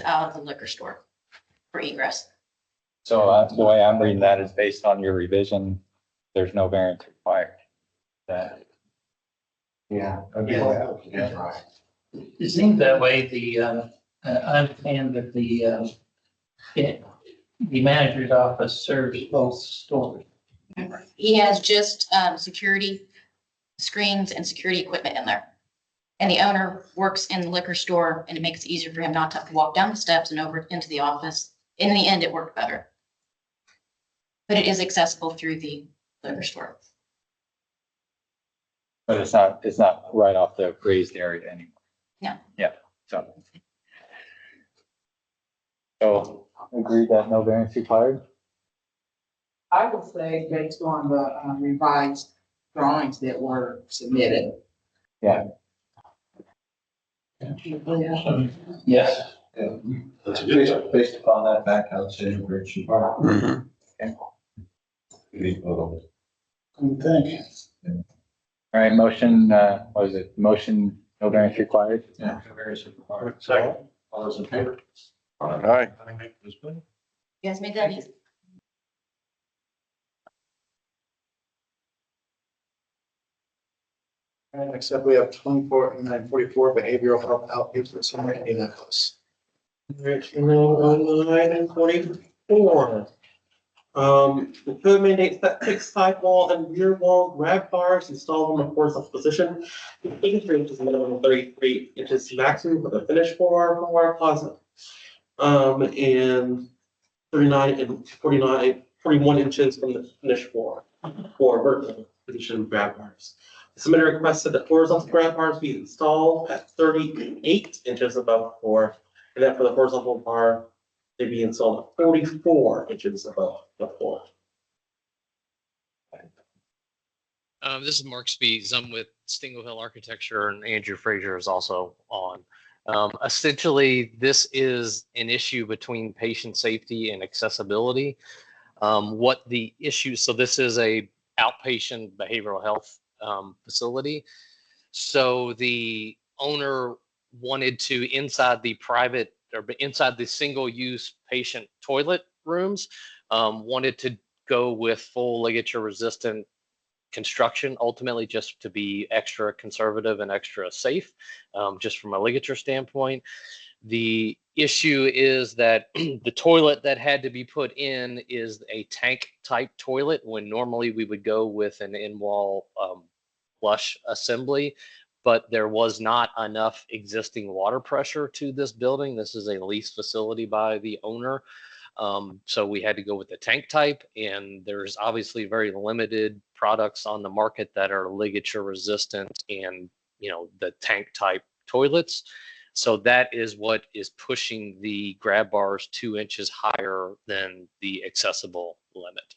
out of the liquor store for egress. So the way I'm reading that is based on your revision, there's no variance required. That, Yeah. It seems that way. I understand that the manager's office serves both stores. He has just security screens and security equipment in there. And the owner works in the liquor store, and it makes it easier for him not to have to walk down the steps and over into the office. In the end, it worked better. But it is accessible through the liquor store. but it's not right off the grazed area anymore. No. Yeah, so. So agree that no variance required? I would say based on the revised drawings that were submitted. Yeah. Yes. Based upon that fact, I would say no variance required. Thank you. All right, motion, what is it? Motion, no variance required? Yeah, no variance required. Second. All those in favor? Aye. You guys made that easy. And next up, we have 24 and 944 behavioral health outpatient center in Indianapolis. On line 44. The code mandates that fixed side wall and rear wall grab bars installed on the horizontal position. 83 inches minimum, 33 inches maximum for the finished floor closet. And 39 and 41 inches from the finished floor for vertical position grab bars. The submitter requested that horizontal grab bars be installed at 38 inches above the floor, and that for the horizontal bar, they be installed at 44 inches above the floor. This is Mark Spees. I'm with Stingle Hill Architecture, and Andrew Frazier is also on. Essentially, this is an issue between patient safety and accessibility. What the issue, so this is a outpatient behavioral health facility. So the owner wanted to, inside the private or inside the single-use patient toilet rooms, wanted to go with full ligature resistant construction, ultimately just to be extra conservative and extra safe, just from a ligature standpoint. The issue is that the toilet that had to be put in is a tank type toilet, when normally we would go with an in-wall flush assembly, but there was not enough existing water pressure to this building. This is a leased facility by the owner. So we had to go with the tank type, and there's obviously very limited products on the market that are ligature resistant and, you know, the tank type toilets. So that is what is pushing the grab bars 2 inches higher than the accessible limit.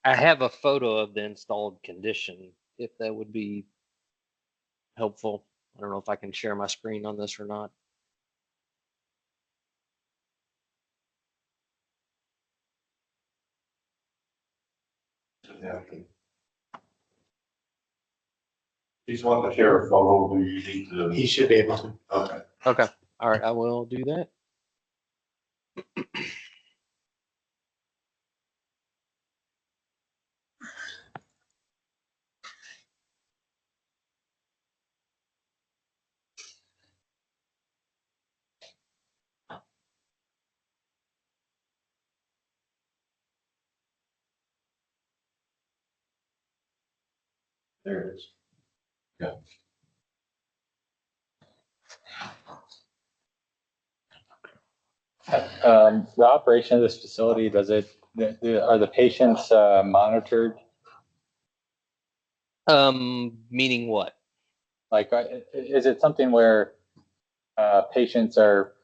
I have a photo of the installed condition, if that would be helpful. I don't know if I can share my screen on this or not. Yeah. He's wanting to share a photo, do you need to? He should be able to. Okay. Okay. All right. I will do that. There it is. Yeah. The operation of this facility, are the patients monitored Meaning what? Like, is it something where patients are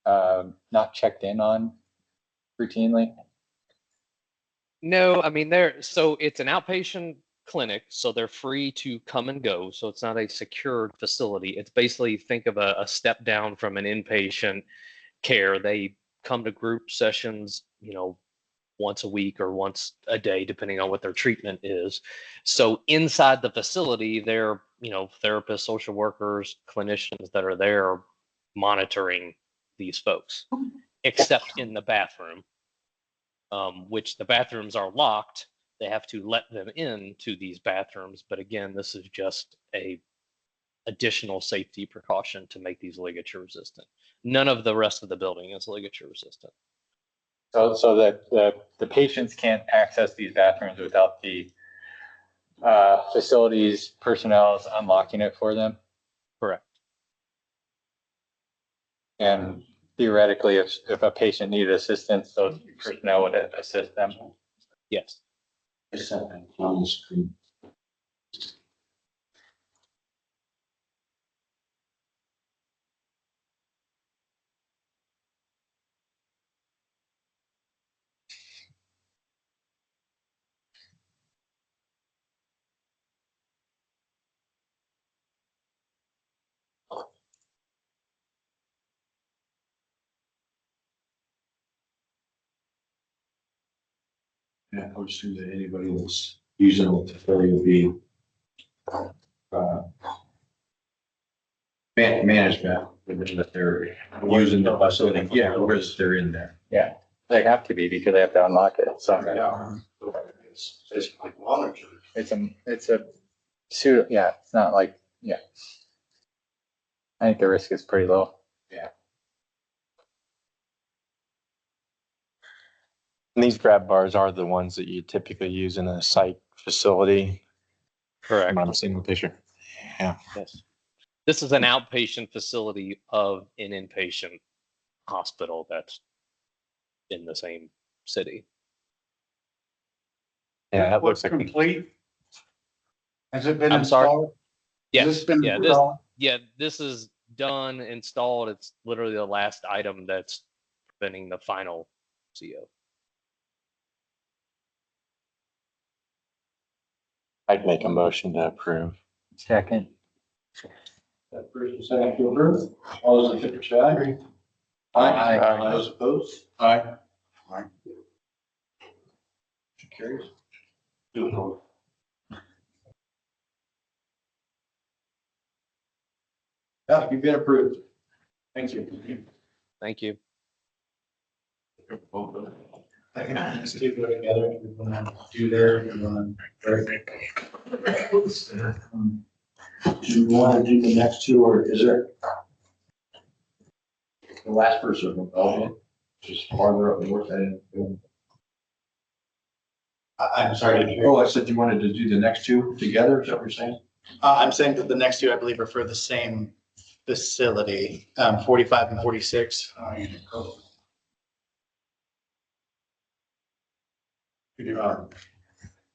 not checked in on routinely? No, I mean, so it's an outpatient clinic, so they're free to come and go. So it's not a secured facility. It's basically, think of a step down from an inpatient care. They come to group sessions, once a week or once a day, depending on what their treatment is. So inside the facility, there, therapists, social workers, clinicians that are there monitoring these folks, except in the bathroom, which the bathrooms are locked. They have to let them into these bathrooms. But again, this is just a additional safety precaution to make these ligature resistant. None of the rest of the building is ligature resistant. So that the patients can't access these bathrooms without the facilities personnel unlocking it for them. Correct. And theoretically, if a patient needed assistance, those personnel would assist them. Yes. On the screen. Yeah, I would assume that anybody that's using it will be management, that they're using the facility, yeah, whereas they're in there. Yeah, they have to be because they have to unlock it. So It's basically monitored. it's a pseudo. Yeah, it's not like I think the risk is pretty low. And these grab bars are the ones that you typically use in a psych facility. Correct. I'm seeing the picture. Yeah. Yes. This is an outpatient facility of an inpatient hospital that's in the same city. Yeah, that looks like. Complete? Has it been I'm sorry? installed? Yeah, Has this been yeah, installed? this is done, installed. It's literally the last item that's preventing the final CO. I'd make a motion to approve. Second. That first and second to approve, all those in favor say aye. Aye. Those opposed? Aye. Motion carries. Yeah, you've been approved. Thank you. Thank you. I can ask you to go together, if you want to do there, if you want to. Do you want to do the next two, or is there? The last person, just farther up north end. I'm sorry, didn't hear. Oh, I said you wanted to do the next two together, is that what you're saying? I'm saying that the next two, I believe, are for the same facility, 45 and 46.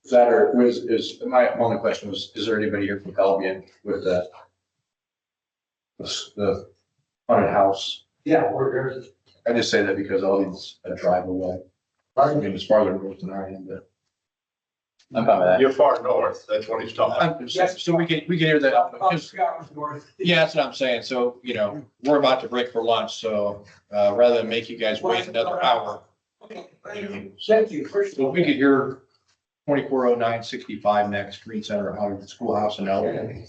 Is that, or is my only question was, is there anybody here from Albion with the haunted house? Yeah, we're. I just say that because Albions a drive away. I mean, it's farther north than I am, but. I'm fine with that. You're far north, that's what he's talking. So we can hear that. Yeah, that's what I'm saying. So, we're about to break for lunch, so, rather than make you guys wait another hour. Thank you. So we could hear 240965 next, Green Center, out of the schoolhouse in Albion.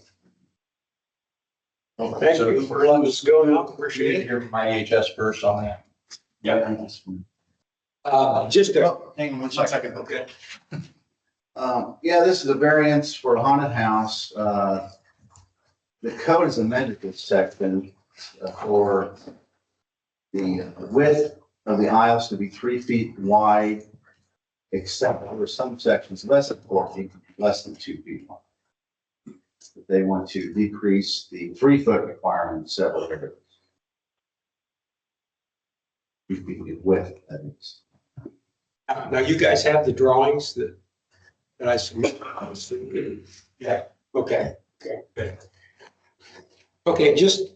Thank you for letting us go now. Appreciate Appreciate it. Hear my EHS first on that. it. Hang on 1 second. Okay. Yeah, this is a variance for a haunted house. The code is amended this section for the width of the aisles to be 3 feet wide, except for some sections less than 4 feet, less than 2 feet wide. They want to decrease the 3-foot requirement in several areas. 3 feet width, that is. Now, you guys have the drawings that I submitted. You Okay, good. Okay, just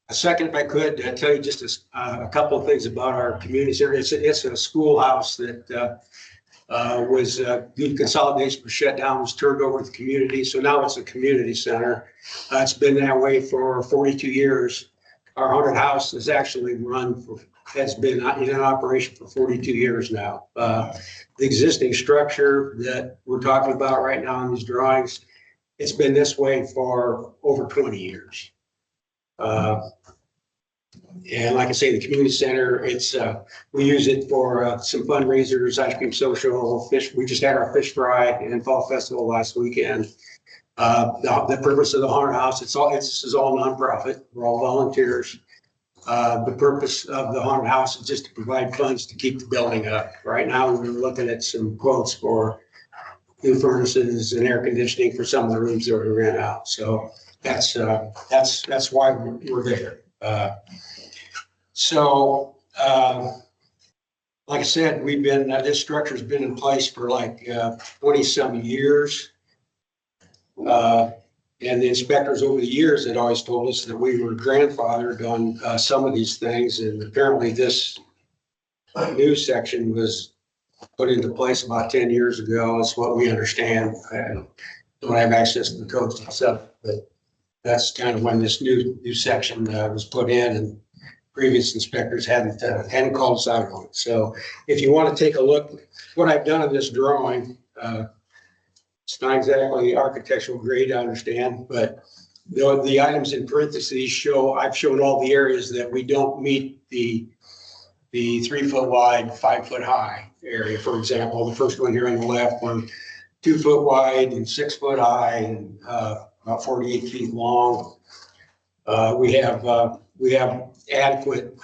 a second if I could, tell you just a couple of things about our community center. It's a schoolhouse that was due to consolidation was shut down, was turned over to the community. So now it's a community center. It's been that way for 42 years. Our haunted house has actually has been in operation for 42 years now. The existing structure that we're talking about right now in these drawings, it's been this way for over 20 years. And like I say, the community center, we use it for some fundraisers, ice cream social, fish. We just had our fish fry and fall festival last weekend. The purpose of the haunted house, this is all nonprofit. We're all volunteers. The purpose of the haunted house is just to provide funds to keep the building up. Right now, we're looking at some quotes for new furnaces and air conditioning for some of the rooms that we rent out. So that's why we're there. Like I said, this structure's been in place for like 20 some years. And the inspectors over the years had always told us that we were grandfathered on some of these things. And apparently this new section was put into place about 10 years ago. Is what we understand. I don't have access to the codes myself, but that's kind of when this new section was put in, and previous inspectors hadn't called us out on it. So if you want to take a look, what I've done in this drawing, it's not exactly architectural grade, I understand, but the items in parentheses I've shown all the areas that we don't meet the 3 foot wide, 5 foot high area. For example, the first one here on the left, we're 2 foot wide and 6 foot high and about 48 feet long. We have adequate,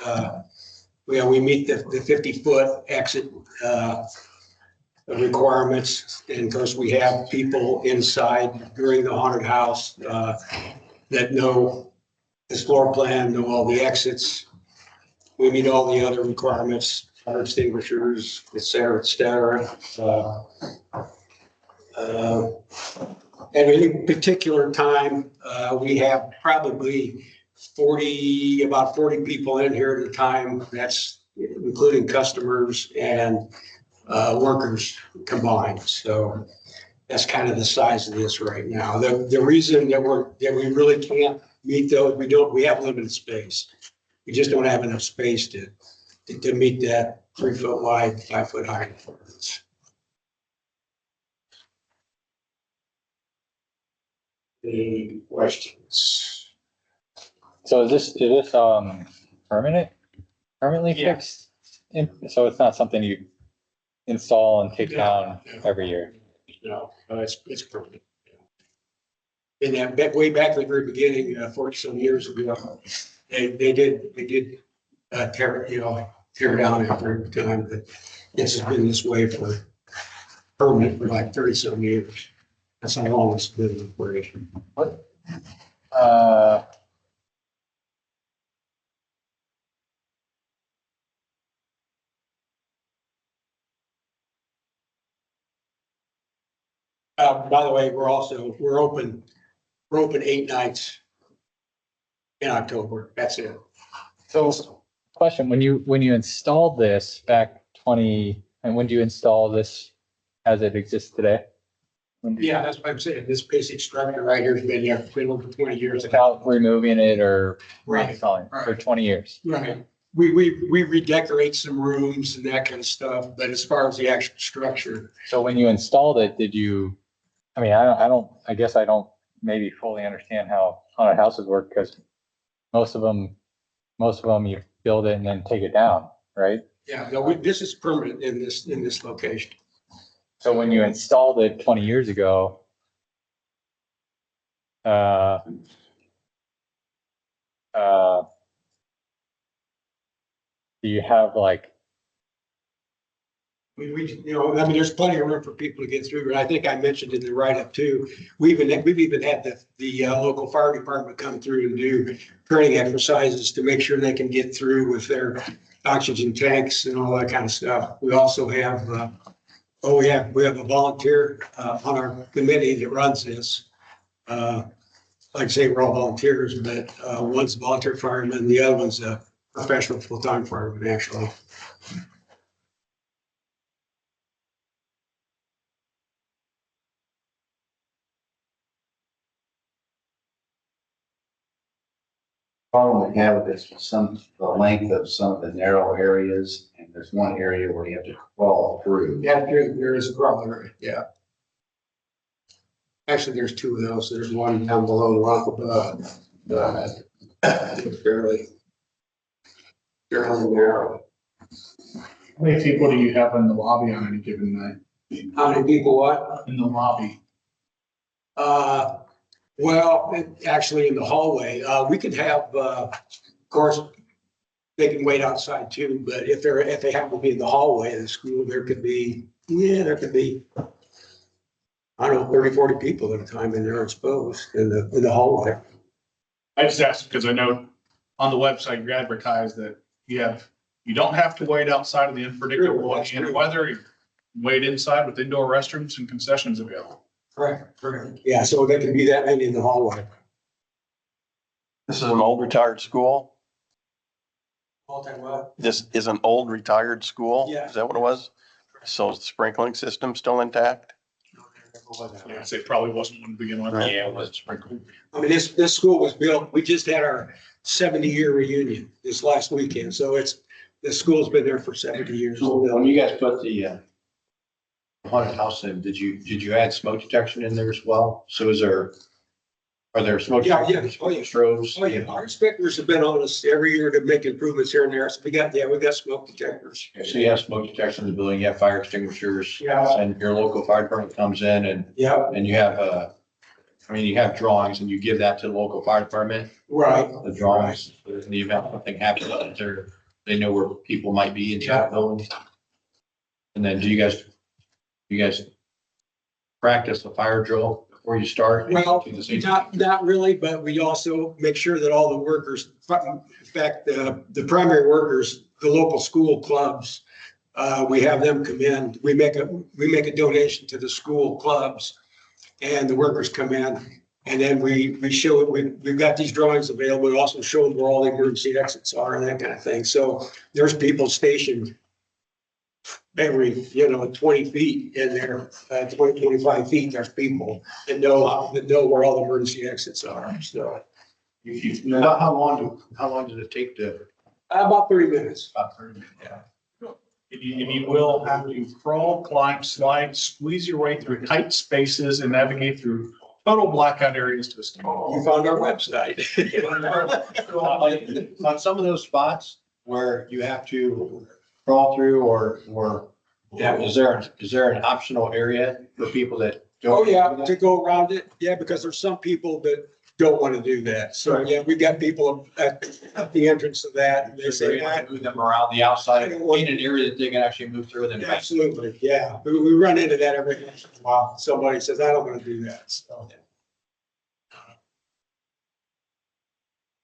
we meet the 50 foot exit requirements. And of course, we have people inside during the haunted house that know this floor plan, know all the exits. We meet all the other requirements, fire extinguishers, et cetera, et cetera. At any particular time, we have probably about 40 people in here at a time. That's including customers and workers combined. So that's kind of the size of this right now. The reason that we really can't meet those, we have limited space. We just don't have enough space to meet that 3 foot wide, 5 foot high requirements. Any questions? So is this permanently Yeah. fixed? So it's not something you install and take No, down no. every year? No, it's permanent. And that way back at the very beginning, 40 some years ago, they did tear it down after a time, but this has been this way for permanent for like 30 some years. That's how long it's been in operation. By the way, we're open 8 nights in October. That's it. So question, when you installed this back and when do you install this as it exists today? Yeah, that's what I'm saying. This basic structure right here has been there for over 20 years. Without removing it or Right, reinstalling it for 20 years? Right. We redecorate some rooms and that kind of stuff, but as far as the actual structure, So when you installed it, I guess I don't maybe fully understand how haunted houses work, because most of them you build it and then take it down, right? yeah, no, this is permanent in this location. So when you installed it 20 years ago, do you have There's plenty of room for people to get through. And I think I mentioned in the write-up too, we've even had the local fire department come through and do training exercises to make sure they can get through with their oxygen tanks and all that kind of stuff. We also have, we have a volunteer on our committee that runs this. Like I say, we're all volunteers, but one's a volunteer fireman, the other one's a professional full-time fireman, actually. Problem we have with this, is the length of some of the narrow areas, and there's one area where you have to crawl through. Yeah, there is a crawler, yeah. Actually, there's two of those. There's one down below, one above. Fairly narrow. How many people do you have in the lobby on any given night? How many people what? In the lobby? Well, actually in the hallway, we could have, of course, they can wait outside too, but if they happen to be in the hallway of the school, there could be, I don't know, 30, 40 people at a time in there, I suppose, in the hallway. I just asked because I know on the website you advertise that you don't have to wait outside of the unpredictable weather. You wait inside with indoor restrooms and concessions available. Correct. Yeah, so there can be that many in the hallway. This is an old retired school. All time well. This is an old retired school. Yeah. Is that what it was? So is the sprinkling system still intact? Yeah, I'd say it probably wasn't one to begin with. Right. Yeah, it was sprinkled. I mean, this school was built, we just had our 70-year reunion this last weekend, so the school's been there for 70 years. So when you guys put the haunted house in, did you add smoke detection in there as well? So are there smoke? Yeah. detectors, Oh, yeah. strobes? Oh, yeah, our inspectors have been on us every year to make improvements here and there, so we got smoke detectors. So you have smoke detection in the building, you have fire extinguishers. Yeah. And your local fire department comes in and Yeah, you have you have drawings and you give that to the local fire department, right. the drawings, in the event something happens, they know where people might be in that building. And then do you guys practice the fire drill before you start? Well, not really, but we also make sure that all the workers, in fact, the primary workers, the local school clubs, we have them come in, we make a donation to the school clubs and the workers come in and then we show it, we've got these drawings available. We also show them where all the emergency exits are and that kind of thing. So there's people stationed every, 20 feet in there, 20, 25 feet, there's people that know where all the emergency exits are, so. How long does it take to? About 30 minutes. About 30 minutes. Yeah. And you will have to crawl, climb, slide, squeeze your way through tight spaces and navigate through total blackout areas to a stone. You found our website. On some of those spots where you have to crawl through or is there an optional area for people that don't? Oh, yeah, to go around it. Yeah, because there's some people that don't want to do that. So, yeah, we got people at the entrance of that. And they say, Move them around the outside, in an area that they can actually move through and then. absolutely, yeah. We run into that every once in a while. Somebody says, I don't want to do that, so.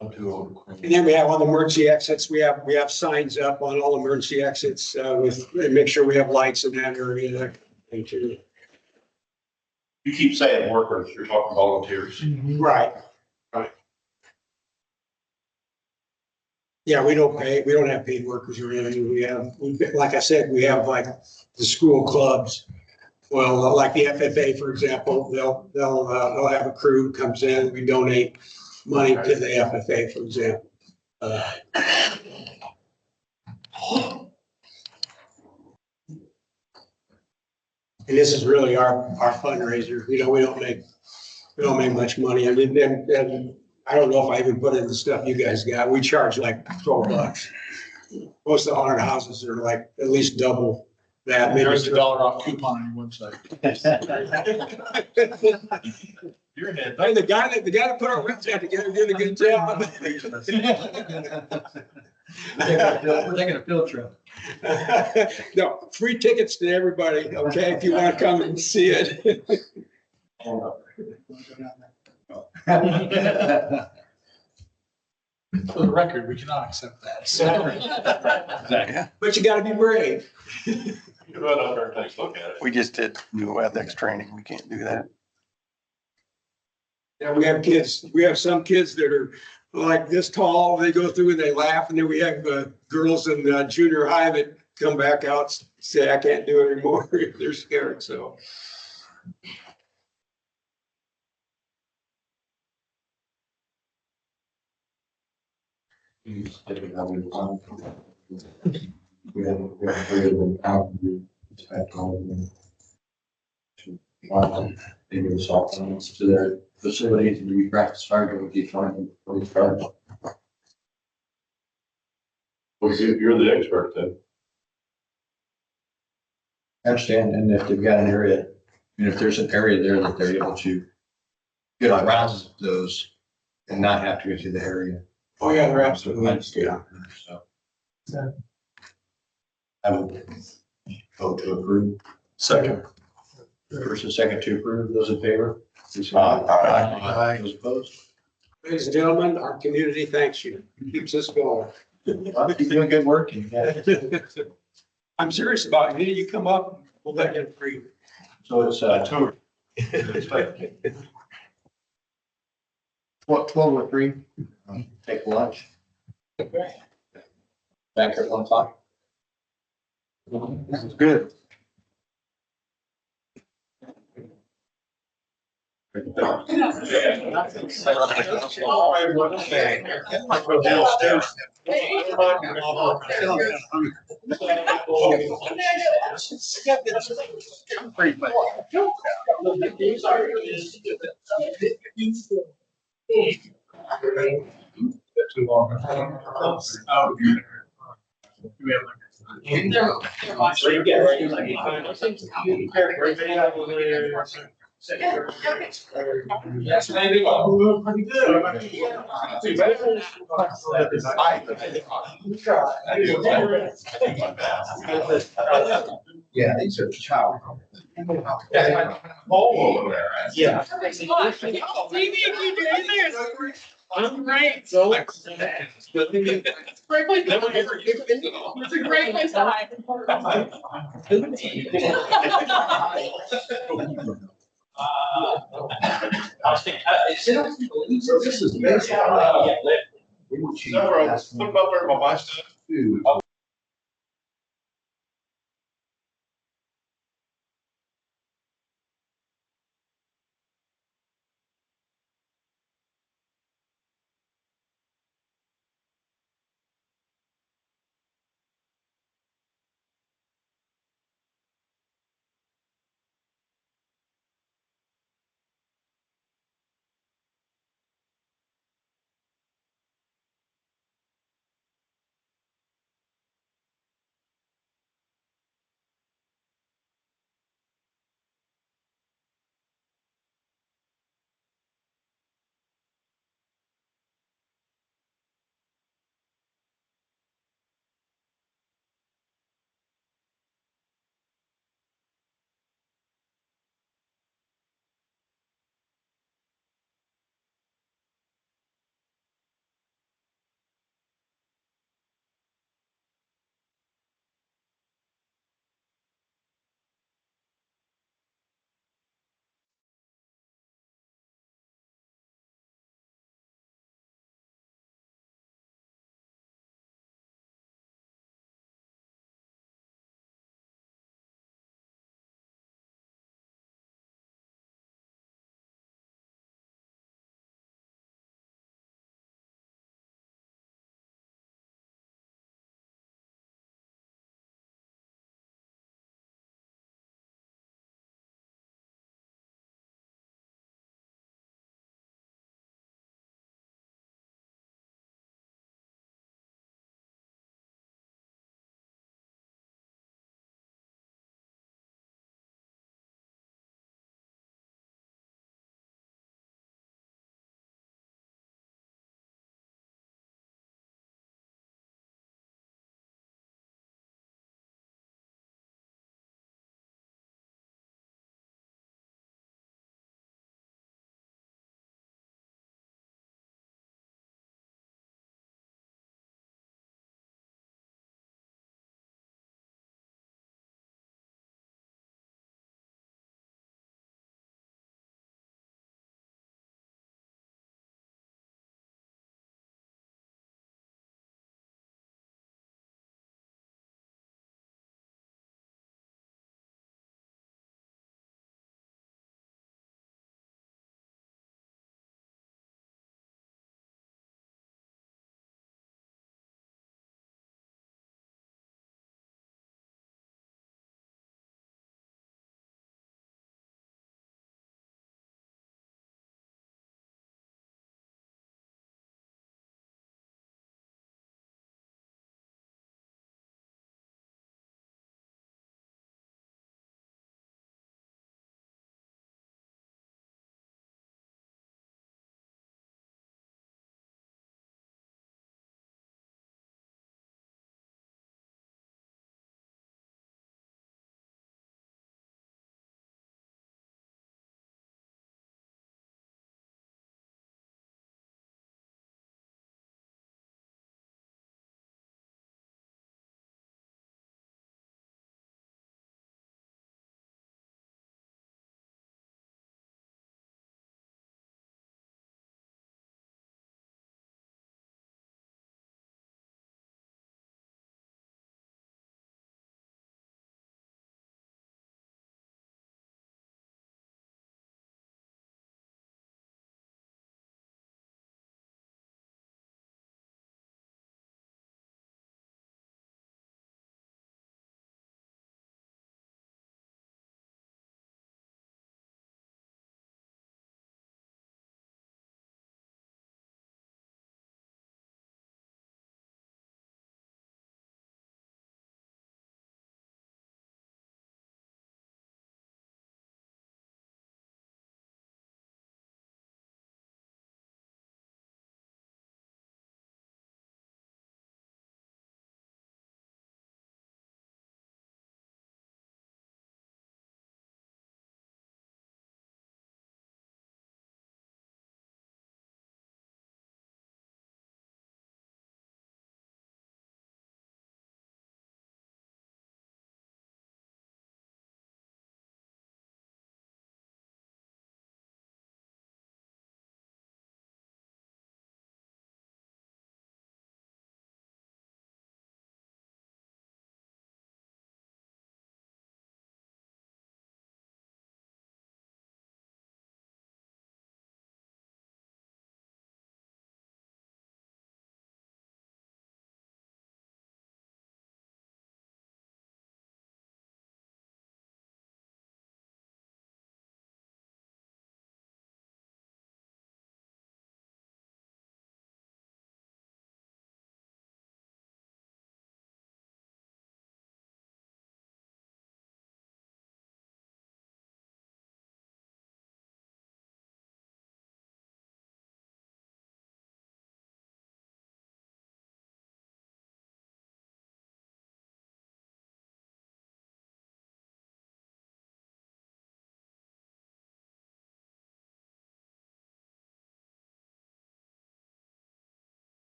And then we have all the emergency exits. We have signs up on all emergency exits, and make sure we have lights in that area. That kind of thing too. You keep saying workers, you're talking volunteers. Right. Yeah, we don't have paid workers or anything. Like I said, we have like the school clubs. Well, like the FFA, for example, they'll have a crew comes in, we donate money to the FFA, for example. And this is really our fundraiser. We don't make much money. I mean, and I don't know if I even put in the stuff you guys got. We charge like $12. Most of the haunted houses are like at least double that. There's a $1 off coupon on your website. You're in it. Hey, the guy that put our website together did a good job. We're taking a field trip. No, free tickets to everybody, okay, if you want to come and see it. For the record, we cannot accept that. But you gotta be brave. You run up there and take a look at it. We just did new ethics training. We can't do that. Yeah, we have some kids that are like this tall, they go through and they laugh, and then we have girls in junior high that come back out, say, I can't do it anymore, they're scared, so. We have three of them out. Maybe the soft ones to their facilities and we practice fire with each one. Well, you're the expert then. I understand, and if they've got an area, and if there's an area there that they're able to get around those and not have to go to the area. Oh, yeah, they're absolutely. So. I would vote to approve. Second. First and second to approve, those in favor? Aye. Those opposed? Ladies and gentlemen, our community thanks you, keeps us going. Well, you're doing good work. I'm serious about it, you come up, we'll let you free. So it's, Tour. what, 12:03? Take lunch. Back at 1 o'clock. This is good. Too long. Yes, maybe. Pretty good. Yeah, these are child. All over there. Yeah. I'm great. So. It's a great place to hide. So this is basically. Put them up there by my stuff.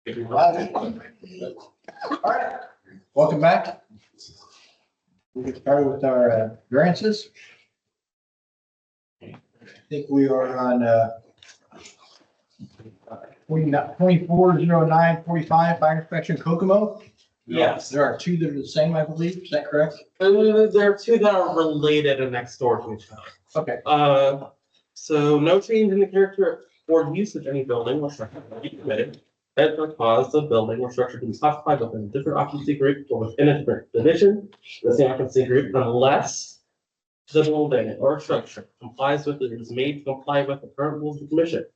All right, welcome back. We'll get started with our variances. I think we are on 240945 fire inspection Kokomo. Yes. There are two that are the same, I believe. Is that correct? There are two that are related and next door to each other. Okay. So no change in the character or use of any building or structure will be permitted. That would cause the building or structure to be classified within a different occupancy group or within a different division, the same occupancy group, unless the building or structure complies with, it is made to comply with the current rules of the commission.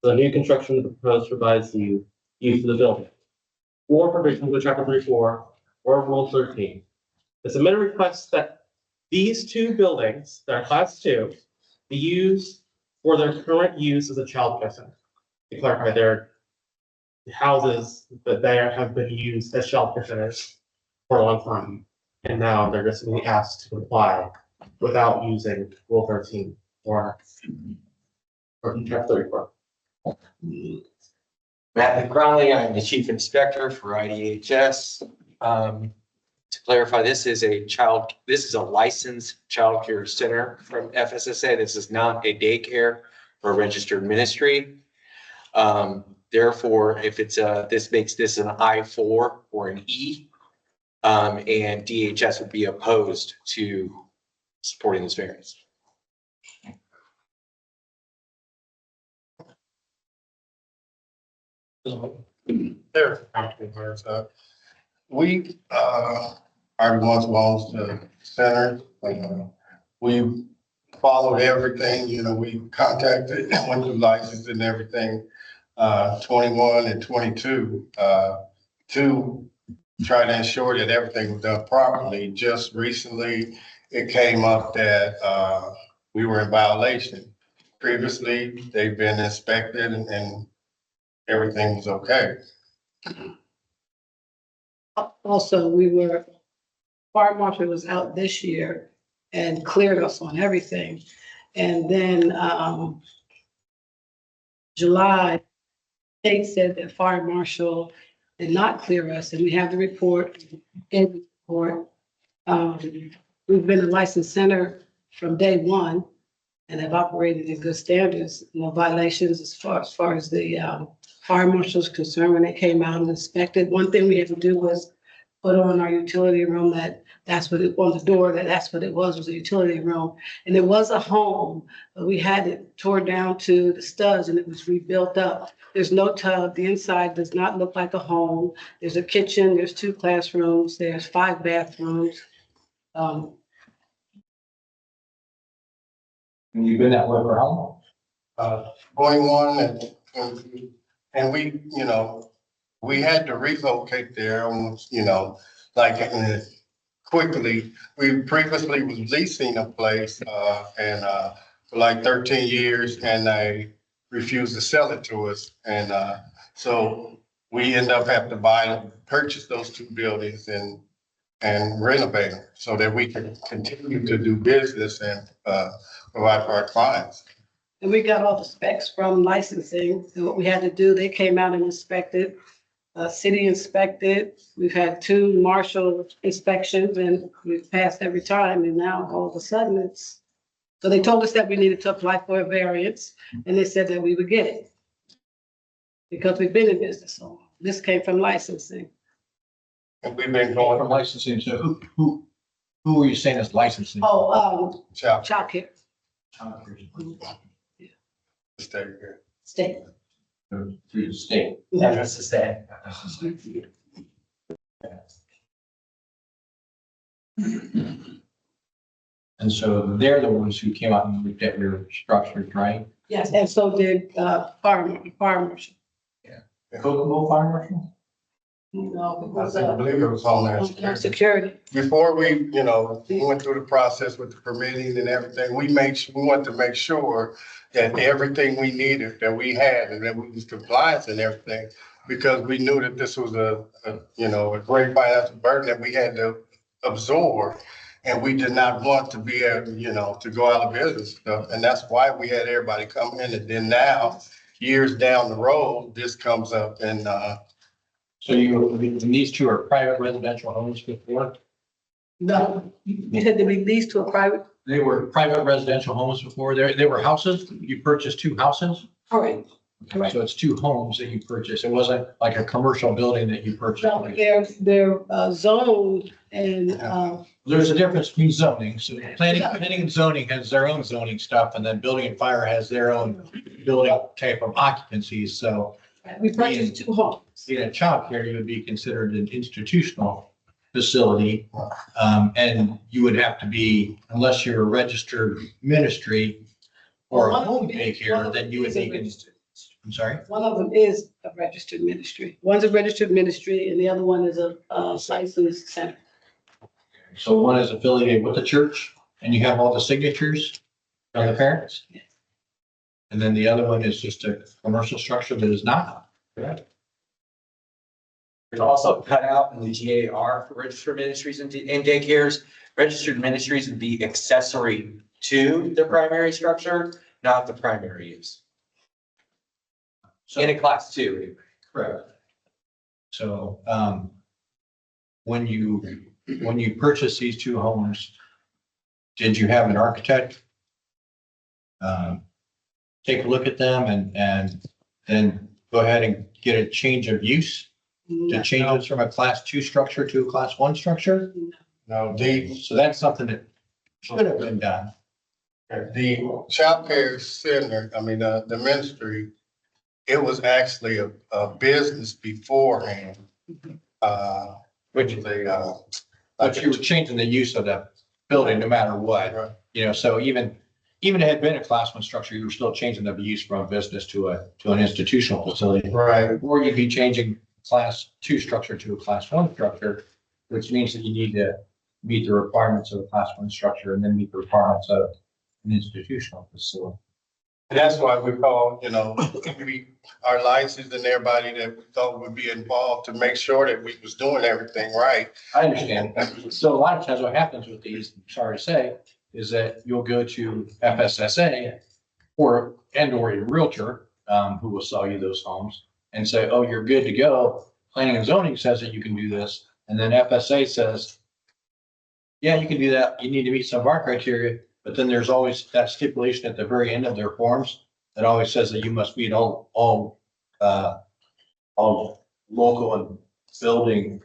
The new construction of the proposed provides the use of the building. Or provisions of chapter 34 or rule 13. The submitted requests that these two buildings that are class 2 be used for their current use as a child care center. To clarify, their houses that they have been used as child care centers for a long time. And now they're just being asked to comply without using rule 13 or chapter 34. Matthew Crowley, I'm the chief inspector for IDHS. To clarify, this is a licensed child care center from FSSA. This is not a daycare or registered ministry. Therefore, if it's this makes this an I-4 or an E, and DHS would be opposed to supporting this variance. There. We, are the ones who owns the center. We followed everything, we contacted, went through license and everything, 21 and 22, to try to ensure that everything was done properly. Just recently, it came up that, we were in violation. Previously, they've been inspected and everything was okay. Also, fire marshal was out this year and cleared us on everything. And then, July, state said that fire marshal did not clear us, and we have the report, gave the report. We've been a licensed center from day one and have operated in good standards, no violations as far as the, fire marshal's concerned when they came out and inspected. One thing we had to do was put on our utility room that's what it, on the door, that's what it was a utility room. And it was a home, but we had it tore down to the studs and it was rebuilt up. There's no tub. The inside does not look like a home. There's a kitchen, there's 2 classrooms, there's 5 bathrooms. And you've been that way for how long? 21 and we, we had to relocate there almost, quickly. We previously was leasing a place, for like 13 years and they refused to sell it to us. And, so we ended up having to purchase those 2 buildings and renovate them so that we can continue to do business and, provide for our clients. And we got all the specs from licensing. And what we had to do, they came out and inspected, city inspected. We've had 2 marshal inspections and we've passed every time. And now all of a sudden so they told us that we needed to apply for a variance and they said that we would get it. Because we've been in business so long. This came from licensing. And we've been going From licensing, so who are you saying is licensing? Oh, child childcare. stay here. State. Through the state. That's the same. And so they're the ones who came out and looked at your structures, right? Yes, and so did fire marshal. Kokomo Fire Marshal? No, it I was believe it was Homeland Security. security. Before we, we went through the process with the permitting and everything, we wanted to make sure that everything we needed, that we had, and that we was compliant and everything, because we knew that this was a great financial burden that we had to absorb. And we did not want to be able, to go out of business stuff. And that's why we had everybody come in. And then now, years down the road, this comes up and, So and these two are private residential homes before? No, you had to be leased to a private. They were private residential homes before. They were houses. You purchased two houses? Correct. Correct. So it's two homes that you purchased. It wasn't like a commercial building that you purchased. No, they're zoned and, There's a difference between zoning. So planning and zoning has their own zoning stuff, and then building and fire has their own building type of occupancies. So we purchased two homes. in a childcare, you would be considered an institutional facility. And you would have to be, unless you're a registered ministry or a home daycare, then you would be. I'm sorry? One of them is a registered ministry. One's a registered ministry and the other one is a licensed center. So one is affiliated with the church and you have all the signatures of the parents? And then the other one is just a commercial structure that is not? Correct. There's also cut out in the GAR for registered ministries and daycares. Registered ministries would be accessory to the primary structure, not the primary use. In a class 2. Correct. So, when you purchased these two homes, did you have an architect take a look at them and then go ahead and get a change of use to change this from a class 2 structure to a class 1 structure? No, So that's something that should have been done. the child care center, the ministry, it was actually a business beforehand. Which is But you were changing the use of the building no matter what, so even if it had been a class 1 structure, you were still changing the use from a business to an institutional facility. Right. Or you'd be changing class 2 structure to a class 1 structure, which means that you need to meet the requirements of a class 1 structure and then meet the requirements of an institutional facility. And that's why we called, our license and everybody that we thought would be involved to make sure that we was doing everything right. I understand. So a lot of times what happens with these, sorry to say, is that you'll go to FSSA or a realtor who will sell you those homes and say, oh, you're good to go. Planning and zoning says that you can do this. And then FSA says, yeah, you can do that. You need to meet some of our criteria. But then there's always that stipulation at the very end of their forms that always says that you must meet all local and building,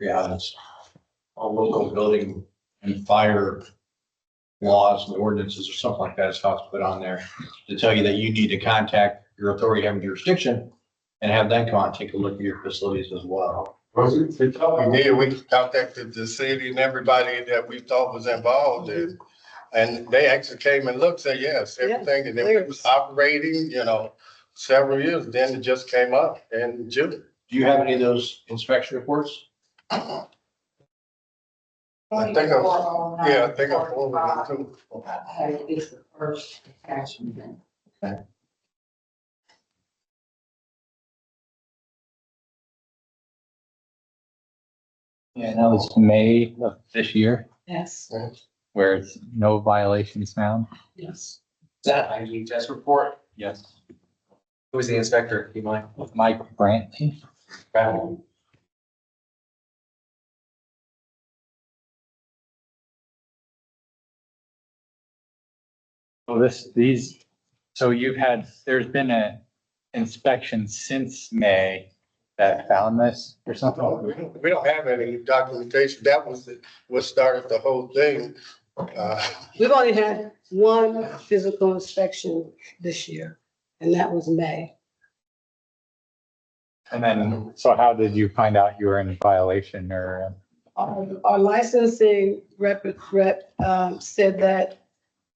all local building and fire laws and ordinances or something like that is how it's put on there to tell you that you need to contact your authority having jurisdiction and have them come out and take a look at your facilities as well. We did, we contacted the city and everybody that we thought was involved and they actually came and looked, said, yes, everything, and then we was operating, several years, then it just came up in June. Do you have any of those inspection reports? I think I forwarded it too. It's the first attachment. Yeah, that was May of this year, Yes, where it's no violations found. yes. Is that IDHS report? Yes. Who was the inspector? Do you mind? Mike Brantley. So there's been an inspection since May that found this or something? We don't have any documentation. That was what started the whole thing. We've only had one physical inspection this year, and that was May. And then, so how did you find out you were in violation or? Our licensing rep said that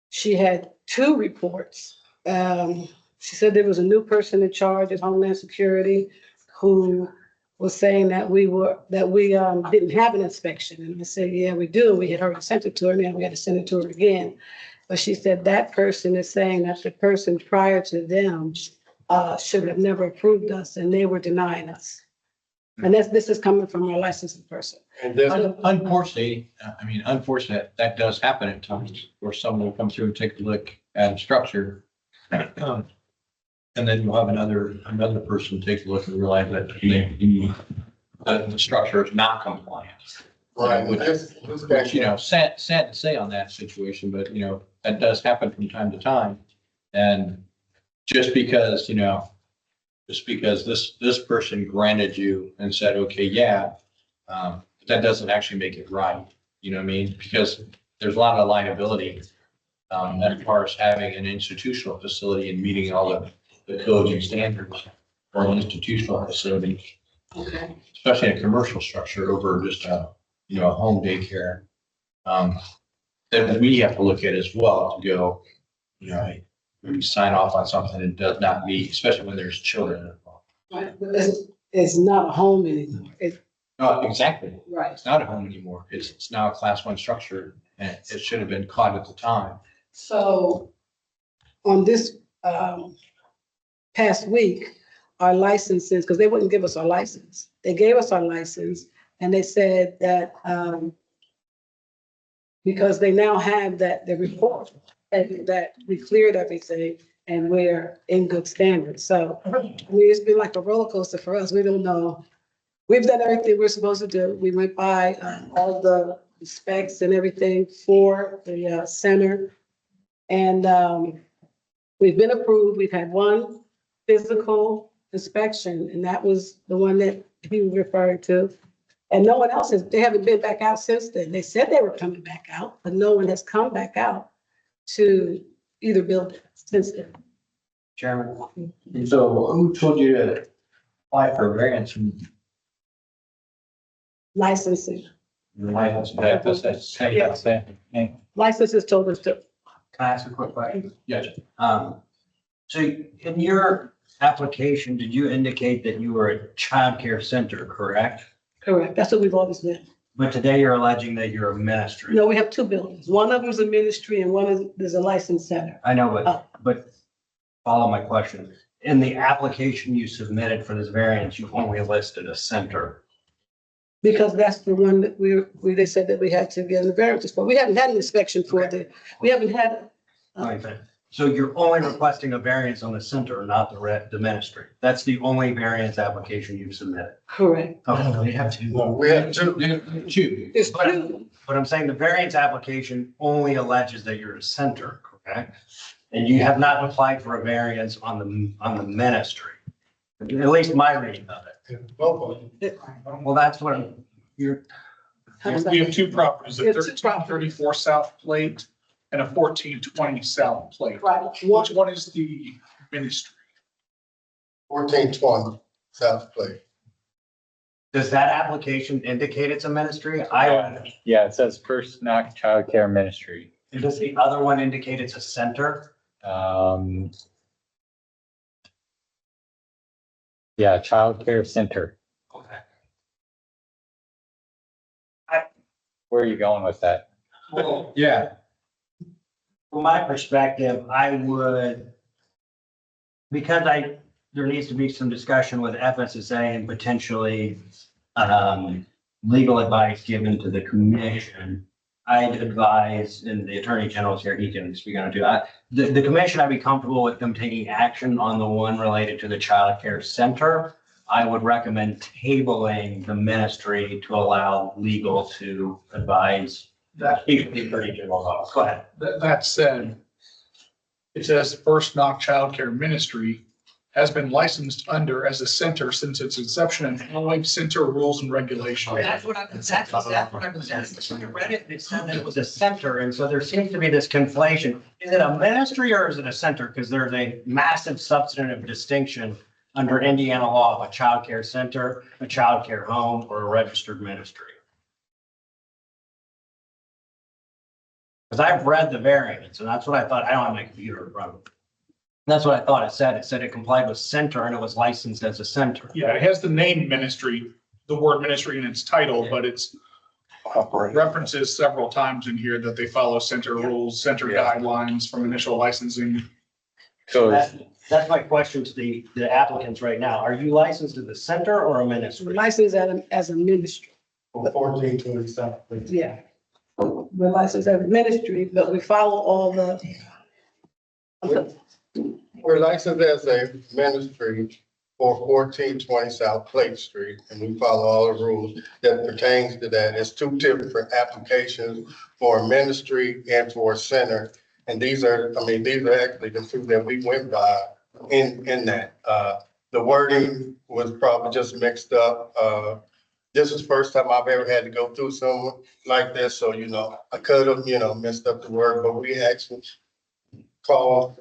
she had 2 reports. She said there was a new person in charge at Homeland Security who was saying that we didn't have an inspection. And I said, yeah, we do. We had already sent it to her, and then we had to send it to her again. But she said that person is saying that the person prior to them should have never approved us, and they were denying us. And this is coming from our licensing person. And this, Unfortunately, that does happen at times where someone will come through and take a look at a structure. And then you'll have another person take a look and realize that they the structure is not compliant. Right, Which, this you know, sad to say on that situation, but you know, that does happen from time to time. And just because, this person granted you and said, okay, yeah, that doesn't actually make it right. You know what I mean? Because there's a lot of liability as far as having an institutional facility and meeting all the codes and standards for an institutional facility, Okay. especially in a commercial structure over just a home daycare. That we have to look at as well to go, maybe sign off on something that does not meet, especially when there's children involved. Right, but it's not a home anymore. It's No, exactly. right. It's not a home anymore. It's now a class 1 structure and it should have been caught at the time. So on this past week, our licenses, because they wouldn't give us our license. They gave us our license and they said that because they now have the report and that we cleared everything and we're in good standards. So I mean, it's been like a roller coaster for us. We don't know. We've done everything we're supposed to do. We went by all the specs and everything for the center. And we've been approved. We've had one physical inspection, and that was the one that he was referring to. And no one else they haven't been back out since then. They said they were coming back out, but no one has come back out to either building since then. Chairman, so who told you to apply for a variance from Licensing. the license? Licenses told us to. Can I ask a quick question? Yes. So in your application, did you indicate that you were a childcare center, correct? Correct. That's what we've always been. But today you're alleging that you're a ministry. No, we have two buildings. One of them is a ministry and one is a licensed center. I know, but follow my question. In the application you submitted for this variance, you only listed a center. Because that's the one that they said that we had to get the variances for. We haven't had an inspection for we haven't had. So you're only requesting a variance on the center, not the ministry. That's the only variance application you've submitted. Correct. Okay, we have two. Well, we have two. It's two. But I'm saying the variance application only alleges that you're a center, correct? And you have not applied for a variance on the ministry, at least my reading of it. Both of them. Well, that's what you're. We have two properties, a We have two 1334 South Plate and a 1420 South Plate. Right. Which one is the ministry? 1420 South Plate. Does that application indicate it's a ministry? Yeah, it says First Knock Child Care Ministry. Does the other one indicate it's a center? Yeah, Child Care Center. Okay. Where are you going with that? Well, Yeah. from my perspective, I would, because there needs to be some discussion with FSSA and potentially legal advice given to the commission. I'd advise, and the Attorney General's here, he can speak on it too. The commission, I'd be comfortable with them taking action on the one related to the child care center. I would recommend tabling the ministry to allow legal to advise the Attorney General's office. Go ahead. That said, it says First Knock Child Care Ministry has been licensed under as a center since its inception and following center rules and regulations. That's what I was asking. When I read it, it said that it was a center, and so there seems to be this conflation. Is it a ministry or is it a center? Because there's a massive substantive distinction under Indiana law of a child care center, a child care home, or a registered ministry. Because I've read the variance, and that's what I thought. I don't have my computer in front of me. That's what I thought it said. It said it complied with center and it was licensed as a center. Yeah, it has the name ministry, the word ministry in its title, but it's references several times in here that they follow center rules, center guidelines from initial licensing. So That's my question to the applicants right now. Are you licensed as a center or a We're ministry? licensed as a ministry. 1420 South Plate. Yeah. We're licensed as a ministry, but we follow all the. We're licensed as a ministry, for 1420 South Plate Street, and we follow all the rules that pertains to that. It's two different applications for a ministry and for a center. And these are actually the two that we went by in that. The wording was probably just mixed up. This is the first time I've ever had to go through something like this, so, I could have, messed up the word, but we actually called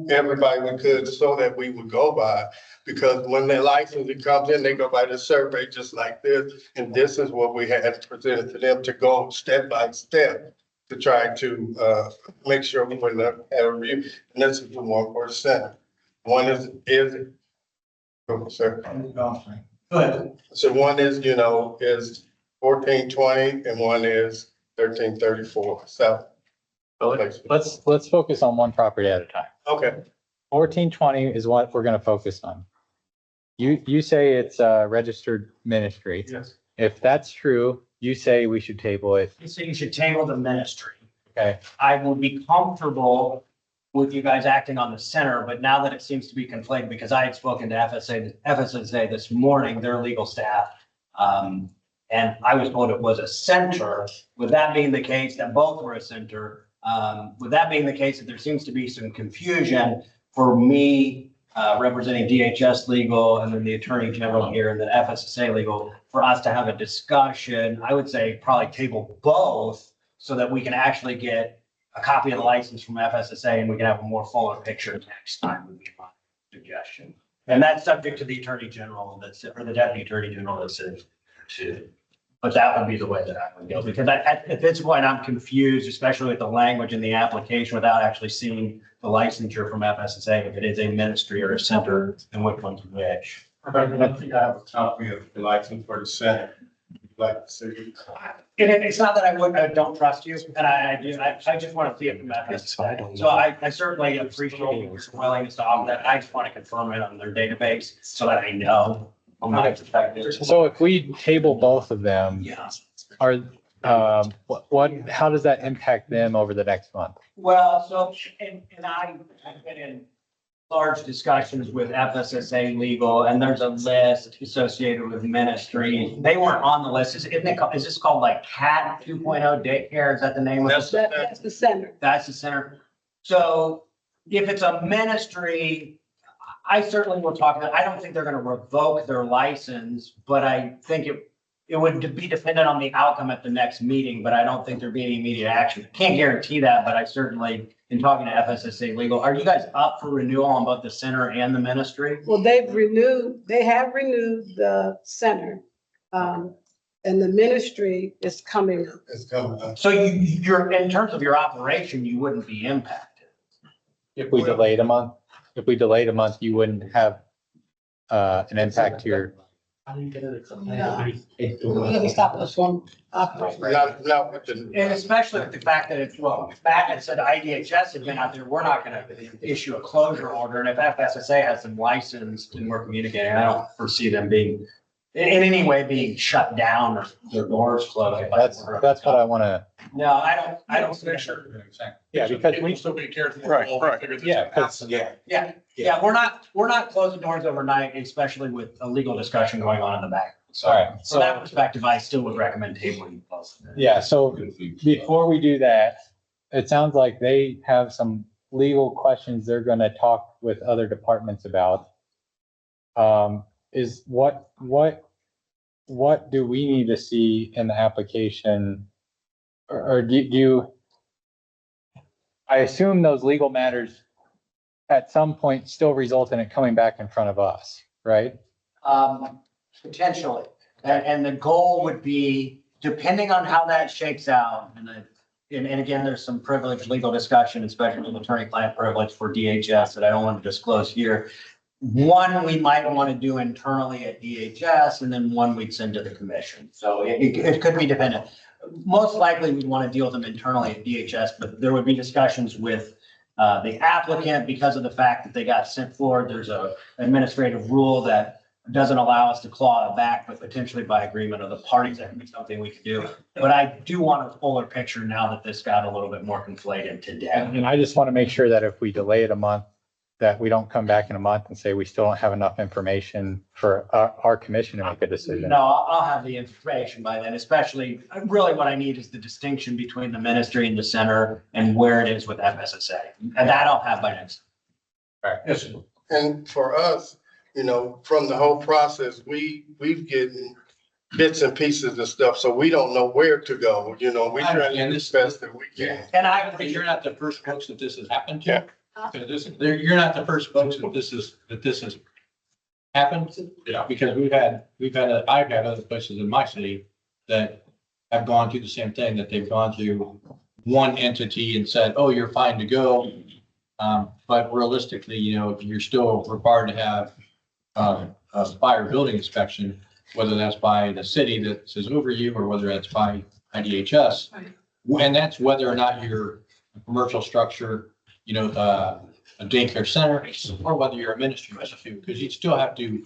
everybody we could so that we would go by, because when their licensing comes in, they go by the survey just like this. And this is what we had presented to them to go step by step to try to make sure we would have a review. And this is the one for the center. One is, sir. Good. So one is, is 1420 and one is 1334. So, Let's focus on one property at a time. okay. 1420 is what we're gonna focus on. You say it's a registered ministry. Yes. If that's true, you say we should table it. So you should table the ministry. Okay, I would be comfortable with you guys acting on the center, but now that it seems to be conflicted, because I had spoken to FSSA this morning, their legal staff. And I was told it was a center. With that being the case, that both were a center, with that being the case, that there seems to be some confusion for me, representing DHS legal and then the attorney general here and then FSSA legal, for us to have a discussion. I would say probably table both so that we can actually get a copy of the license from FSSA and we can have a more fuller picture next time, would be my suggestion. And that's subject to the attorney general or the deputy attorney general that's it too. But that would be the way that I would go, because at this point, I'm confused, especially with the language in the application without actually seeing the licensure from FSSA, if it is a ministry or a center and which one's which. I think I have a copy of the license for the center. Like, so It's not that I don't trust you, and I do, I just want to see it from FSSA. So I certainly appreciate your willingness to offer that. I just want to confirm it on their database so that I know. so if we table both of them, Yeah. are, how does that impact them over the next month? Well, so, and I've been in large discussions with FSSA legal, and there's a list associated with ministry. They weren't on the list. Is this called like CAT 2.0 daycare? Is that the name of it? That's the center. That's the center. So if it's a ministry, I certainly will talk about, I don't think they're going to revoke their license, but I think it would be dependent on the outcome at the next meeting, but I don't think there'd be any immediate action. Can't guarantee that, but I certainly, in talking to FSSA legal, are you guys up for renewal on both the center and the ministry? Well, they have renewed the center. And the ministry is coming up. it's coming up. So you're, in terms of your operation, you wouldn't be impacted. If we delayed a month, you wouldn't have an impact to your, Let stop us from operating. Not with the. And especially with the fact that it's, well, Matt had said IDHS had been out there, we're not gonna issue a closure order, and if FSSA has them licensed and we're communicating, I don't foresee them being in any way being shut down or their doors closed. that's what I want to, No, I don't. Make sure. yeah, because People we, still be careful. Right, right. Figure this yeah, out. 'cause- Yeah, we're not closing doors overnight, especially with a legal discussion going on in the back. So all right, from that perspective, I still would recommend tabling both. yeah, so before we do that, it sounds like they have some legal questions they're gonna talk with other departments about. Is what do we need to see in the application? Or do you, I assume those legal matters at some point still result in it coming back in front of us, right? Potentially. And the goal would be, depending on how that shakes out, and again, there's some privileged legal discussion, especially with attorney-client privilege for DHS that I don't want to disclose here. One, we might want to do internally at DHS, and then one we'd send to the commission. So it could be dependent. Most likely, we'd want to deal with them internally at DHS, but there would be discussions with the applicant because of the fact that they got sent forward. There's a administrative rule that doesn't allow us to claw it back, but potentially by agreement of the parties, that could be something we could do. But I do want a fuller picture now that this got a little bit more conflated today. And I just want to make sure that if we delay it a month, that we don't come back in a month and say we still don't have enough information for our commission to make a decision. No, I'll have the information by then, especially, really what I need is the distinction between the ministry and the center and where it is with FSSA. And that I'll have by next. Yes. And for us, you know, from the whole process, we've getting bits and pieces of stuff, so we don't know where to go, you know, we try to do the best that we can. And I, But you're not the first folks that this has happened to. Because you're not the first folks that this has happened. Yeah. Because I've had other places in my city that have gone through the same thing, that they've gone through one entity and said, oh, you're fine to go. But realistically, you know, you're still required to have a fire building inspection, whether that's by the city that says over you or whether that's by IDHS. And that's whether or not you're a commercial structure, you know, a daycare center, or whether you're a ministry, because you still have to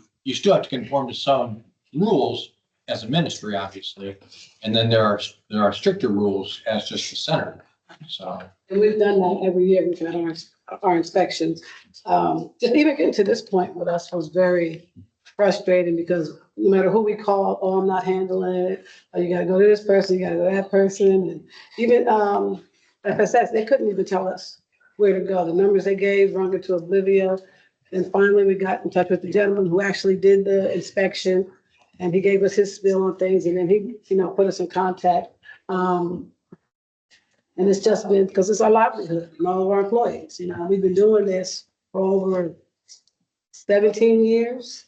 conform to some rules as a ministry, obviously. And then there are stricter rules as just a center. So. And we've done that every year. We've had our inspections. Just even getting to this point with us was very frustrating because no matter who we call, oh, I'm not handling it. Oh, you gotta go to this person, you gotta go to that person. And even FSS, they couldn't even tell us where to go. The numbers they gave rung into oblivion. And finally, we got in touch with the gentleman who actually did the inspection. And he gave us his spiel on things and then he, you know, put us in contact. And it's just been, because it's our livelihood and all of our employees, you know, we've been doing this for over 17 years.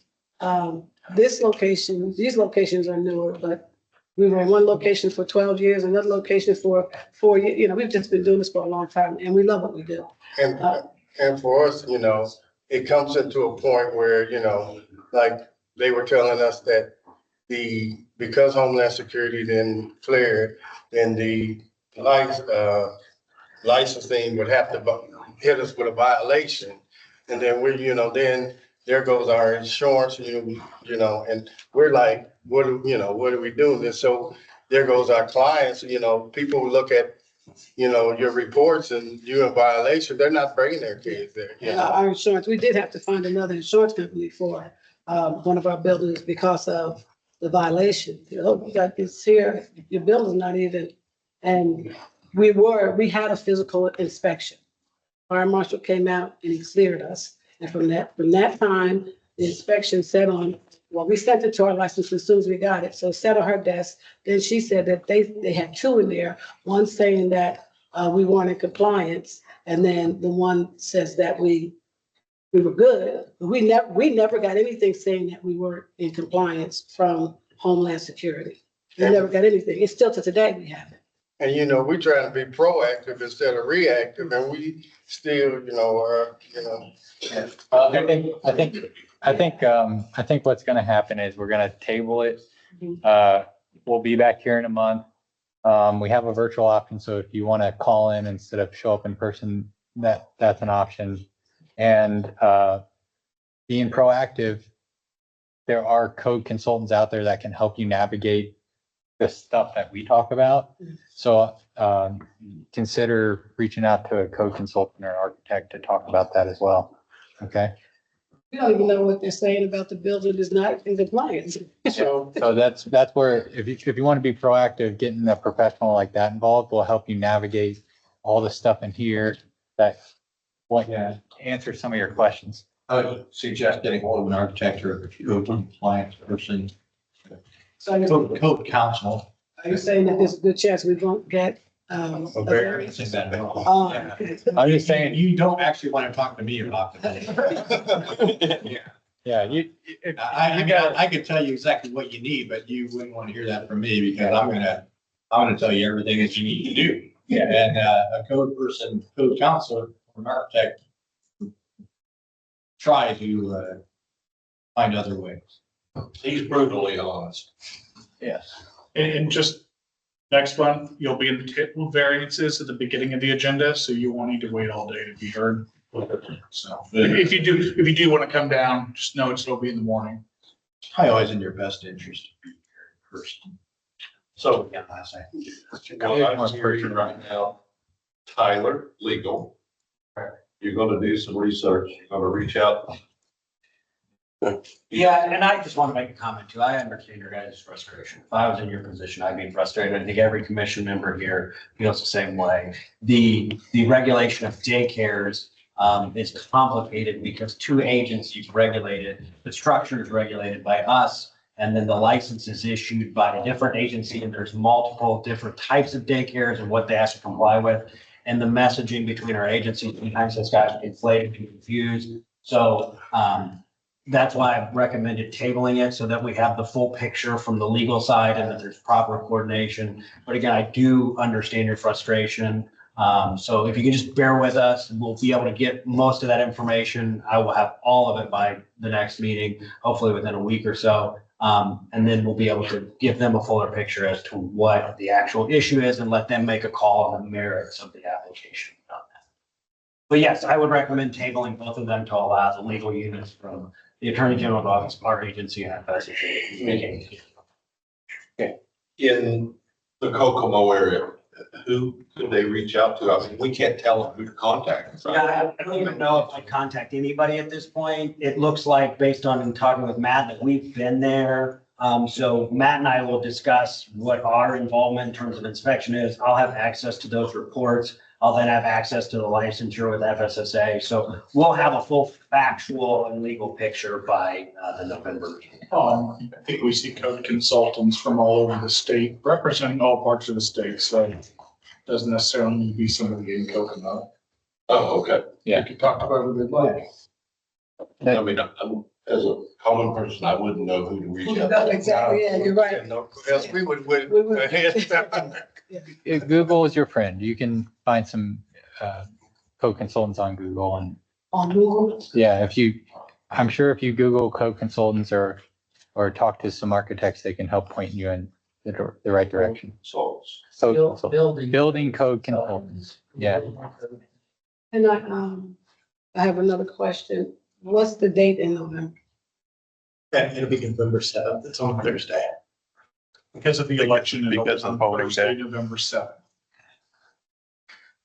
These locations are newer, but we were in one location for 12 years, another location for 4 years. You know, we've just been doing this for a long time and we love what we do. And for us, you know, it comes into a point where, you know, like they were telling us that because Homeland Security then flared, then the licensing would have to hit us with a violation. And then then there goes our insurance, you know, and we're like, what are we doing? And so there goes our clients, you know, people look at, you know, your reports and you're in violation, they're not bringing their kids there. You know? Our insurance, we did have to find another insurance company for one of our buildings because of the violation. You know, you got this here, your building's not even, and we had a physical inspection. Fire marshal came out and he cleared us. And from that time, the inspection said we sent it to our license as soon as we got it. So it sat on her desk. Then she said that they had two in there, one saying that we weren't in compliance. And then the one says that we were good. But we never got anything saying that we weren't in compliance from Homeland Security. We never got anything. It's still to today we haven't. And, you know, we're trying to be proactive instead of reactive, and we still, you know, I think what's gonna happen is we're gonna table it. We'll be back here in a month. We have a virtual option, so if you wanna call in instead of show up in person, that's an option. And being proactive, there are code consultants out there that can help you navigate the stuff that we talk about. So consider reaching out to a code consultant or an architect to talk about that as well. Okay. We don't even know what they're saying about the building is not in compliance. so that's where, if you want to be proactive, getting a professional like that involved will help you navigate all the stuff in here that answer some of your questions. I would suggest getting hold of an architect or a code compliance person, So code counsel. are you saying that there's a good chance we won't get a variance? I'm just saying, You don't actually want to talk to me about that. I could tell you exactly what you need, but you wouldn't want to hear that from me because I'm gonna tell you everything that you need to do. Yeah. And a code person, code counselor, or an architect try to find other ways. He's brutally honest. yes. And just next one, you'll be in the table of variances at the beginning of the agenda, so you won't need to wait all day to be heard. So if you do want to come down, just know it'll be in the morning. It's probably always in your best interest to be here first. So I'm hearing right now, Tyler, legal, You're gonna do some research, you're gonna reach out. Yeah, and I just want to make a comment too. I understand your guys' frustration. If I was in your position, I'd be frustrated. I think every commission member here feels the same way. The regulation of daycares is complicated because two agencies regulate it. The structure is regulated by us, and then the license is issued by a different agency, and there's multiple different types of daycares and what they have to comply with. And the messaging between our agencies sometimes has gotten inflated and confused. So that's why I've recommended tabling it so that we have the full picture from the legal side and that there's proper coordination. But again, I do understand your frustration. So if you can just bear with us, we'll be able to get most of that information. I will have all of it by the next meeting, hopefully within a week or so. And then we'll be able to give them a fuller picture as to what the actual issue is and let them make a call on the merits of the application on that. But yes, I would recommend tabling both of them to allow the legal units from the Attorney General's office, our agency, and FSSA. In the Kokomo area, who could they reach out to? I mean, we can't tell them who to contact. right? Yeah, I don't even know if I contact anybody at this point. It looks like, based on talking with Matt, that we've been there. So Matt and I will discuss what our involvement in terms of inspection is. I'll have access to those reports. I'll then have access to the licensure with FSSA. So we'll have a full factual and legal picture by the November meeting. I think we see code consultants from all over the state, representing all parts of the state, so it doesn't necessarily need to be somebody in Kokomo. Oh, okay. You could talk to whoever they'd like. I mean, as a common person, I wouldn't know who to reach out to. Exactly, yeah, you're right. Else we would. Google is your friend. You can find some code consultants on Google and On Google? yeah, I'm sure if you Google code consultants or talk to some architects, they can help point you in the right direction. So, Code consultants. Building code consultants. Yeah. And I have another question. What's the date in November? And it'll be November 7th. It's on Thursday. Because of the election. Because of the voting day. November 7th.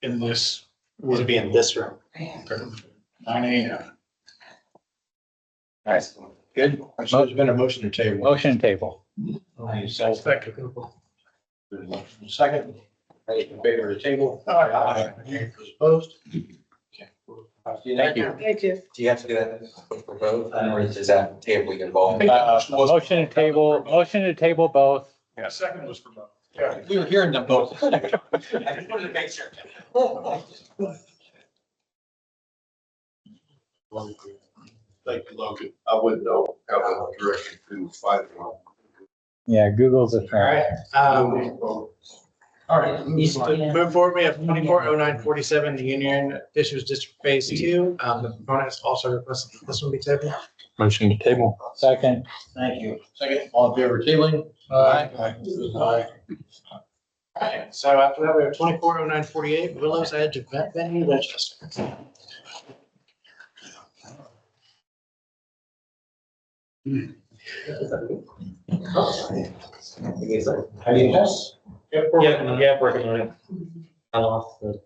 In this. It'll be in this room. 9 a.m. All right. Good. so there's been a motion to table. Motion table. Second. Second. In favor of the table? Aye. Opposed? Thank you. Thank you. Do you have to do that for both, or is that tabling involved? Motion to table both. Yeah, second was for both. Yeah, we were hearing them both. I just wanted to make sure. Thank you, Logan. I wouldn't know how to direct you to find one. Yeah, Google's a friend. All right. Move forward, we have 240947, the Union issues District Phase 2. The proponents also requested that this one be tabled. Motion to table. Second. Thank you. Second, all in favor of tabling? Aye. Alright, so after that, we have 240948, Willow's Edge Event Venue, Winchester. Yes. Yeah, working on it. I lost the.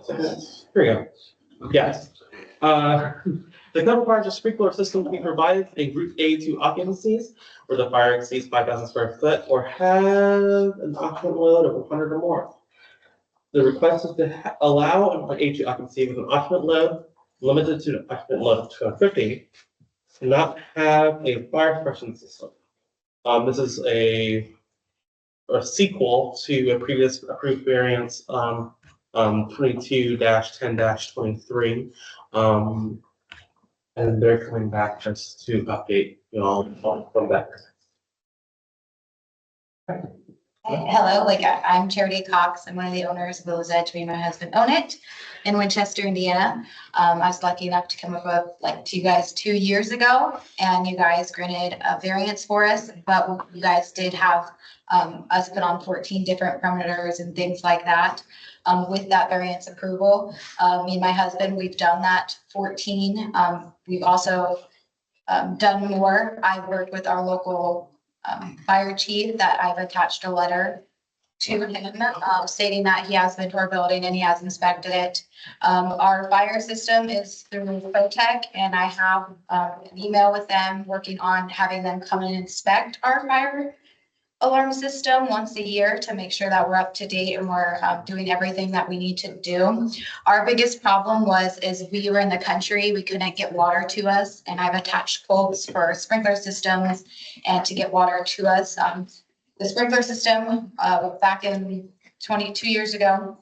Here we go. Yes. The code requires a sprinkler system to be provided in group A2 occupancies where the fire exceeds 5,000 square foot or have an occupant load of 100 or more. The request is to allow an A2 occupancy with an occupant load limited to an occupant load of 250, and not have a fire suppression system. This is a sequel to a previous approved variance, 22-10-23. And they're coming back just to update you all from that. Hello, I'm Charity Cox. I'm one of the owners of Willow's Edge. Me and my husband own it in Winchester, Indiana. I was lucky enough to come up to you guys 2 years ago, and you guys granted a variance for us, but you guys did have us put on 14 different parameters and things like that. With that variance approval, me and my husband, we've done that 14. We've also done more. I've worked with our local fire chief that I've attached a letter to him, stating that he has been to our building and he has inspected it. Our fire system is through Protec, and I have an email with them working on having them come and inspect our fire alarm system once a year to make sure that we're up to date and we're doing everything that we need to do. Our biggest problem is we were in the country, we couldn't get water to us, and I've attached quotes for sprinkler systems and to get water to us. The sprinkler system, back in 22 years ago,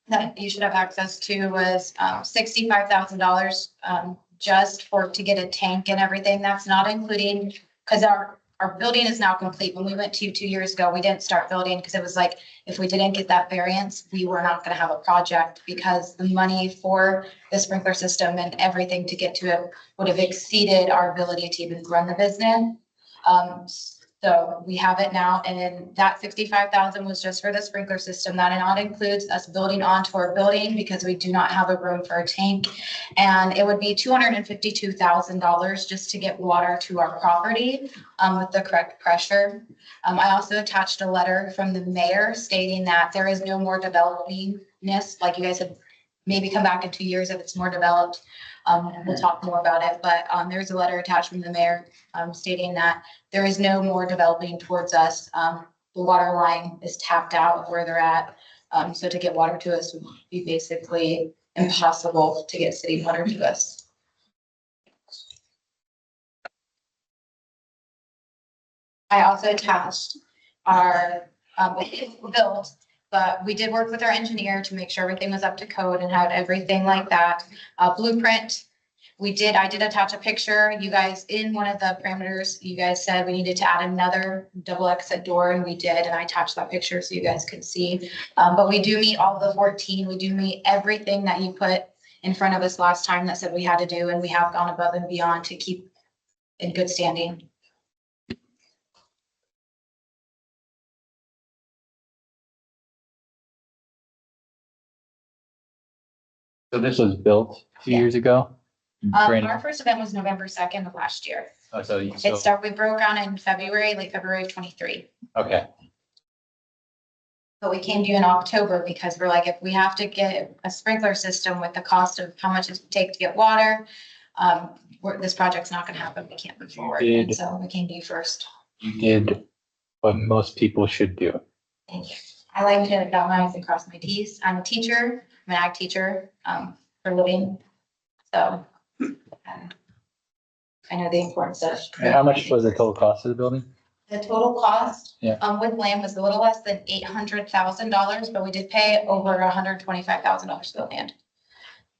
that you should have access to was $65,000 just to get a tank and everything. That's not including, because our building is now complete. When we went to 2 years ago, we didn't start building because it was like, if we didn't get that variance, we were not gonna have a project because the money for the sprinkler system and everything to get to it would have exceeded our ability to even run the business. So we have it now, and then that 65,000 was just for the sprinkler system. That not includes us building onto our building because we do not have a room for a tank. And it would be $252,000 just to get water to our property with the correct pressure. I also attached a letter from the mayor stating that there is no more developingness, like you guys said, maybe come back in 2 years if it's more developed. We'll talk more about it, but there's a letter attached from the mayor stating that there is no more developing towards us. The water line is tapped out where they're at. So to get water to us would be basically impossible to get city water to us. I also attached our built, but we did work with our engineer to make sure everything was up to code and had everything like that. Blueprint, I did attach a picture. You guys, in one of the parameters, you guys said we needed to add another double exit door, and we did, and I attached that picture so you guys could see. But we do meet all the 14. We do meet everything that you put in front of us last time that said we had to do, and we have gone above and beyond to keep in good standing. So this was built a few years ago? Brand new? Our first event was November 2nd of last year. Oh, so We broke ground in February, late February of 23. okay. But we came to you in October because we're like, if we have to get a sprinkler system with the cost of how much it would take to get water, this project's not gonna happen. We can't move forward. And so we came to you first. You did what most people should do. Thank you. I like to dot my i's and cross my t's. I'm a teacher. I'm an ag teacher for a living. So I know the importance of. And how much was the total cost of the building? The total cost Yeah. with land was a little less than $800,000, but we did pay over $125,000 for the land.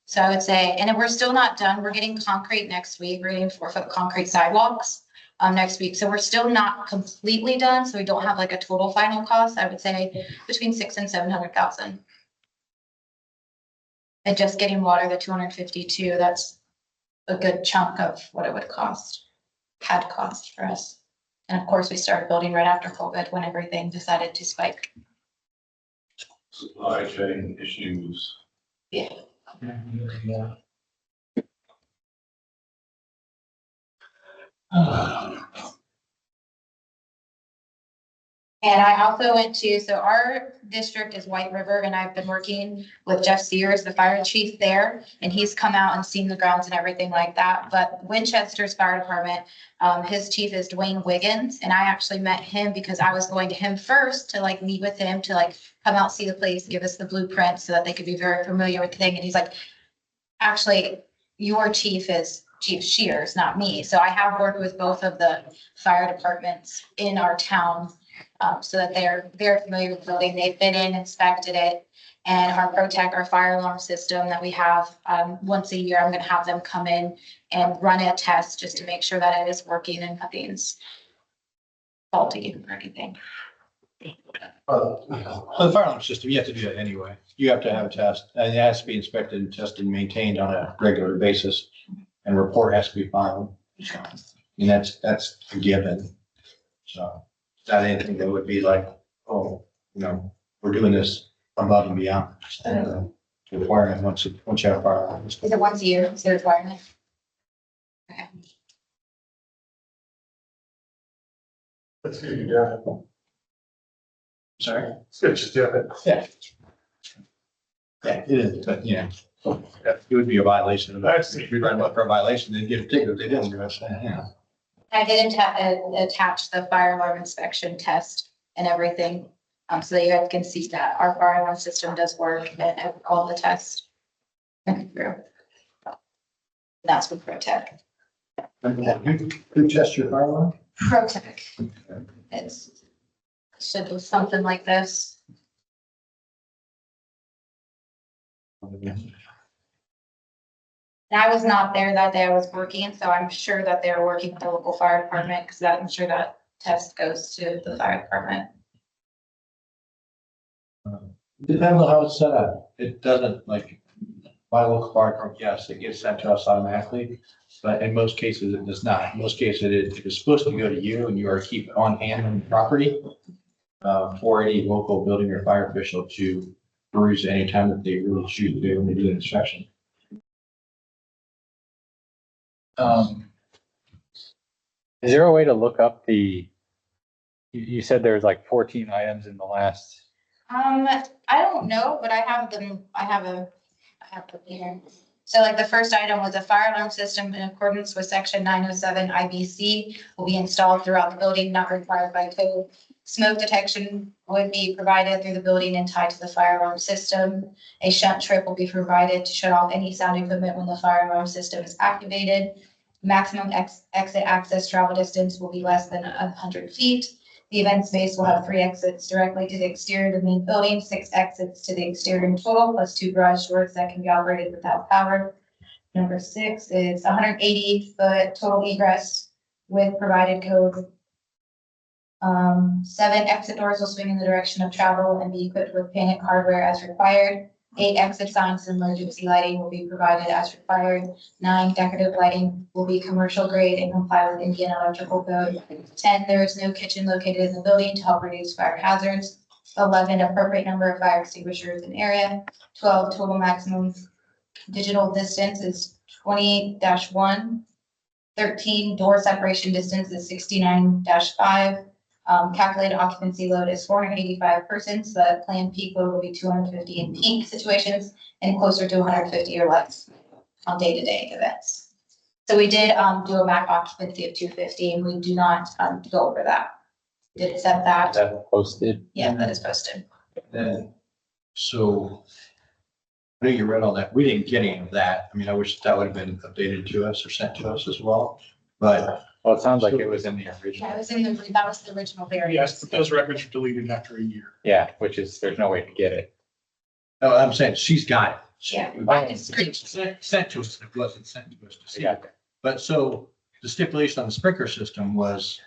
So I would say, and we're still not done. We're getting concrete next week. We're getting 4-foot concrete sidewalks next week. So we're still not completely done. So we don't have like a total final cost. I would say between $600,000 and $700,000. And just getting water, the 252, that's a good chunk of what it would had cost for us. And of course, we started building right after COVID when everything decided to spike. Supply chain issues. Yeah. And I also went to, so our district is White River, and I've been working with Jeff Sears, the fire chief there, and he's come out and seen the grounds and everything like that. But Winchester's fire department, his chief is Dwayne Wiggins, and I actually met him because I was going to him first to like meet with him to like come out, see the place, give us the blueprint so that they could be very familiar with the thing. And he's like, actually, your chief is Chief Shears, not me. So I have worked with both of the fire departments in our town. So that they're very familiar with the building. They've been in, inspected it, and our Protec, our fire alarm system that we have, once a year, I'm gonna have them come in and run a test just to make sure that it is working and nothing's faulty or anything. For the fire alarm system, you have to do that anyway. You have to have a test, and it has to be inspected and tested and maintained on a regular basis, and a report has to be filed. And that's a given. So. Not anything that would be like, oh, we're doing this above and beyond. Requirement once you have fire alarms. Is it once a year? Is it a requirement? Okay. Let's see, yeah. Sorry? It's just, yeah, Yeah. Yeah, it is, but yeah, it would be a violation of that. If you're running up for a violation, they'd get a ticket if they didn't do it, yeah. I did attach the fire alarm inspection test and everything, so that you guys can see that our fire alarm system does work and all the tests. Through. That's with ProTech. Who tests your fire alarm? ProTech. It's, should look something like this. And I was not there that day, I was working, so I'm sure that they're working with the local fire department, because I'm sure that test goes to the fire department. Depends on how it's set up. It doesn't like, my local fire department, yes, it gets sent to us automatically. But in most cases, it does not. In most cases, it is supposed to go to you and you are to keep it on hand on the property. For any local building or fire official to peruse anytime that they really choose to do when they do an inspection. Is there a way to look up you said there's like 14 items in the last, I don't know, but I have them here. So like the first item was a fire alarm system in accordance with section 907 IBC will be installed throughout the building, not required by code. Smoke detection would be provided through the building and tied to the fire alarm system. A shunt trip will be provided to shut off any sound equipment when the fire alarm system is activated. Maximum exit access travel distance will be less than 100 feet. The event space will have 3 exits directly to the exterior of the main building, 6 exits to the exterior in total, plus 2 garage doors that can be operated without power. Number 6 is 180-foot total egress with provided code. 7 exit doors will swing in the direction of travel and be equipped with panic hardware as required. 8 exit signs and emergency lighting will be provided as required. 9 decorative lighting will be commercial grade and comply with Indiana electrical code. 10, there is no kitchen located in the building to help reduce fire hazards. 11, appropriate number of fire extinguishers in area. 12, total maximum digital distance is 20-1. 13, door separation distance is 69-5. Calculated occupancy load is 485 persons. The planned peak load will be 250 in peak situations and closer to 150 or less on day-to-day events. So we did do a max occupancy of 250 and we do not go over that. Did accept that. is that posted? Yeah, that is posted. Then, so I know you read all that. We didn't get any of that. I mean, I wish that would have been updated to us or sent to us as well, but. Well, it sounds like it was in the original. Yeah, it was that was the original variance. yes, but those records are deleted after a year. Yeah, there's no way to get it. No, I'm saying she's got it. Yeah. Sent to us, it wasn't sent to us to see. Yeah. But so the stipulation on the sprinkler system was,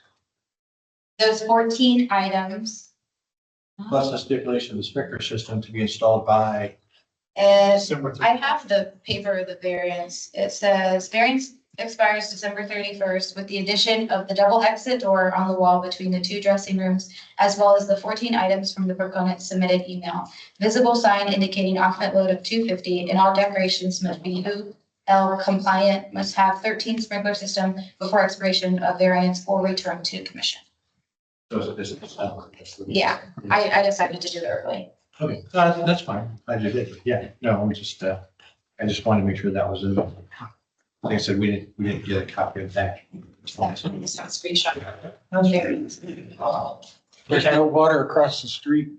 Those 14 items. plus the stipulation of the sprinkler system to be installed by. And December I have the paper of the variance. It says variance expires December 31st with the addition of the double exit door on the wall between the 2 dressing rooms, as well as the 14 items from the proponent submitted email. Visible sign indicating occupant load of 250 and all decorations must be UL compliant, must have 13 sprinkler system before expiration of variance or return to commission. So this is. Yeah, I decided to do it early. Okay, that's fine. I did, yeah, no, I just wanted to make sure that was in. Like I said, we didn't get a copy of that. It's not screenshot of variance. There's no water across the street,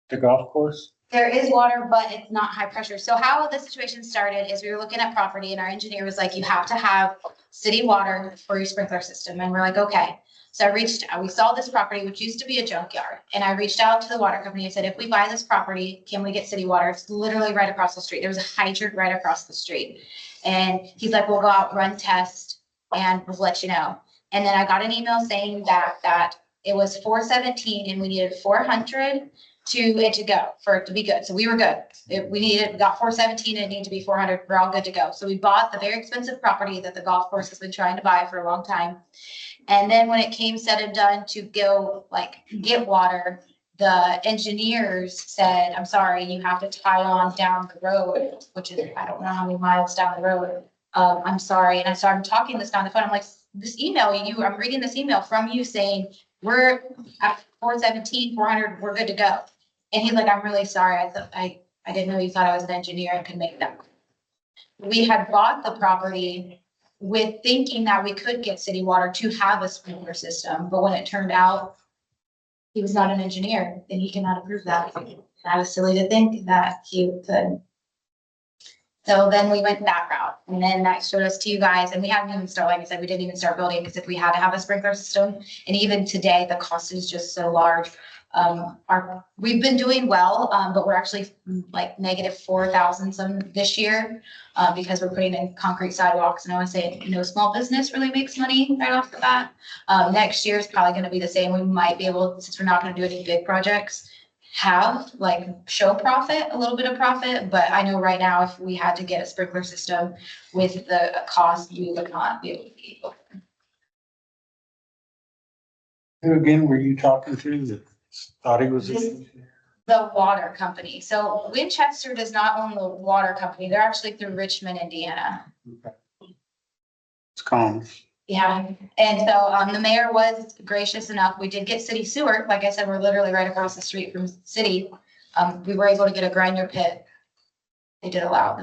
the golf course? There is water, but it's not high pressure. So how the situation started is we were looking at property and our engineer was like, you have to have city water for your sprinkler system. And we're like, okay. So I reached out, we saw this property, which used to be a junkyard. And I reached out to the water company. I said, if we buy this property, can we get city water? It's literally right across the street. There was a hydrant right across the street. And he's like, we'll go out, run tests, and we'll let you know. And then I got an email saying that it was 417 and we needed 400 to go for it to be good. So we were good. We got 417 and it needed to be 400. We're all good to go. So we bought the very expensive property that the golf course has been trying to buy for a long time. And then when it came said and done to go get water, the engineers said, I'm sorry, you have to tie on down the road, which is, I don't know how many miles down the road. I'm sorry. And so I'm talking this down the phone. I'm like, this email I'm reading this email from you saying we're at 417, 400, we're good to go. And he's like, I'm really sorry. I didn't know you thought I was an engineer and could make that. We had bought the property with thinking that we could get city water to have a sprinkler system, but when it turned out he was not an engineer, then he cannot approve that. I was silly to think that he could. So then we went that route, and then that showed us to you guys, and we haven't even started, like I said, we didn't even start building, because if we had to have a sprinkler system, and even today, the cost is just so large. We've been doing well, but we're actually like negative 4,000 some this year, because we're putting in concrete sidewalks, and I want to say no small business really makes money right off the bat. Next year is probably gonna be the same. We might be able, since we're not gonna do any big projects, have like show profit, a little bit of profit, but I know right now if we had to get a sprinkler system with the cost, we would not be able to be able. Who again were you talking to that thought he was? The water company. So Winchester does not own the water company. They're actually through Richmond, Indiana. It's calm. Yeah, and so, the mayor was gracious enough. We did get city sewer. Like I said, we're literally right across the street from city. We were able to get a grinder pit. The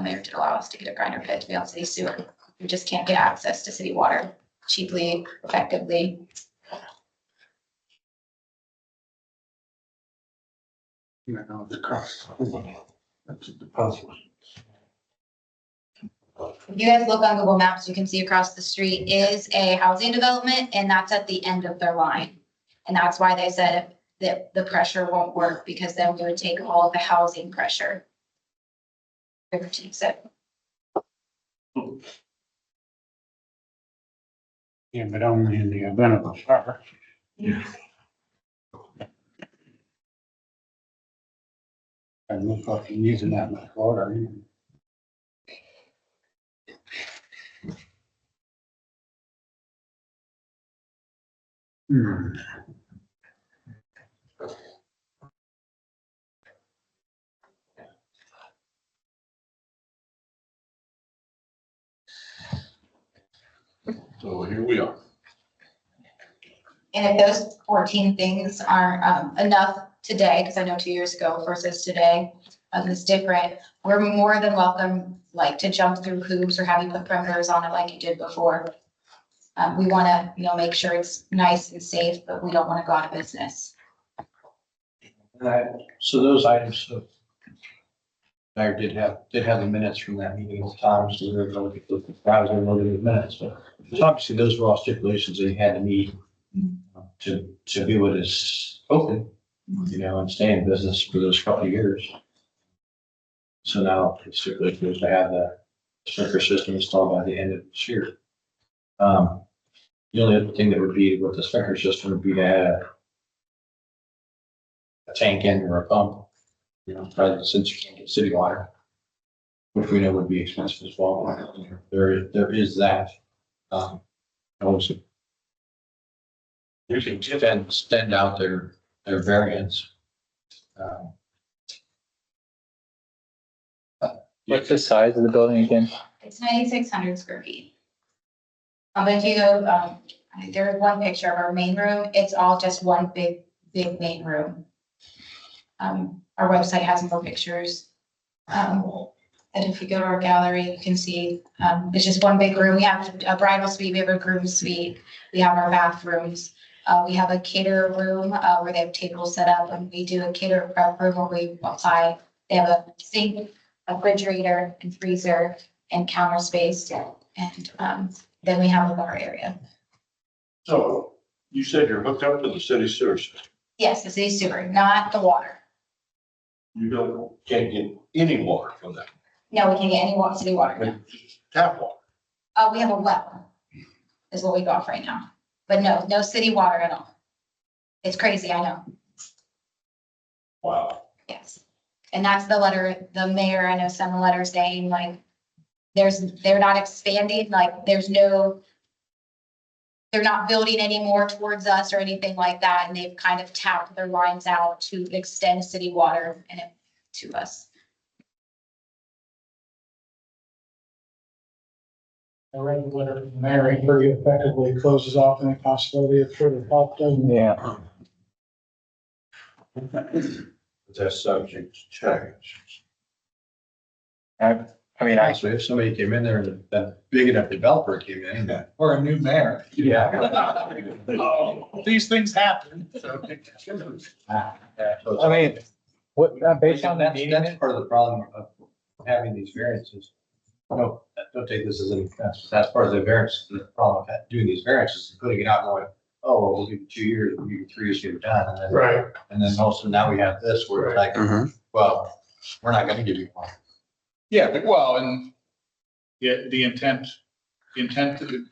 mayor did allow us to get a grinder pit to be on city sewer. We just can't get access to city water cheaply, effectively. You know, the cost. That's the puzzle. If you guys look on Google Maps, you can see across the street is a housing development, and that's at the end of their line. And that's why they said that the pressure won't work, because then we would take all of the housing pressure. Yeah, but only in the event of a fire. Yeah. And look like you're using that much water. Hmm. So here we are. And if those 14 things aren't enough today, because I know 2 years ago versus today is different, we're more than welcome, like, to jump through hoops or have you put perimeters on it like you did before. We want to, make sure it's nice and safe, but we don't want to go out of business. So those items, I did have the minutes from that meeting with Tom, so we were going to look at browser and look at the minutes, but obviously those were all stipulations that he had to meet to be what is open, and stay in business for those couple of years. So now the stipulation is to have the sprinkler system installed by the end of this year. The only other thing that would be with the sprinkler system would be to add a tank in or a pump, probably since you can't get city water, which we know would be expensive as well. There is that. Also, you can extend out their variance. What's the size of the building again? It's 9,600 square feet. But if you go, there's one picture of our main room. It's all just one big main room. Our website has more pictures. And if you go to our gallery, you can see, it's just one big room. We have a bridal suite, we have a groom suite, we have our bathrooms. We have a caterer room, where they have tables set up, and we do a caterer prep room where we apply. They have a sink, a refrigerator and freezer and counter space. And, then we have a bar area. So you said you're hooked up to the city sewer system. Yes, the city sewer, not the water. You can't get any water from that. No, we can't get any water, city water. No. Tap water. We have a well, is what we got right now. But no city water at all. It's crazy, I know. Wow. Yes. And that's the letter, the mayor, I know sent a letter saying like, they're not expanding, like they're not building any more towards us or anything like that. And they've kind of tapped their lines out to extend city water and to us. I read the letter from Mary, pretty effectively closes off any possibility of further help, doesn't it? Yeah. That's subject to change. I mean, I, Actually, if somebody came in there and that big enough developer came in, that. Or a new mayor. Yeah. These things happen, so. I mean, what, based on the That's, meeting, that's part of the problem of having these variances. No, don't take this as any offense, but that's part of the variance, the problem of doing these variances and putting it out and going, oh, well, we'll give you 2 years, we'll give you 3 years to get it done. And then, Right. and then also now we have this where it's like, well, we're not gonna give you one. Yeah, but well, and the intent,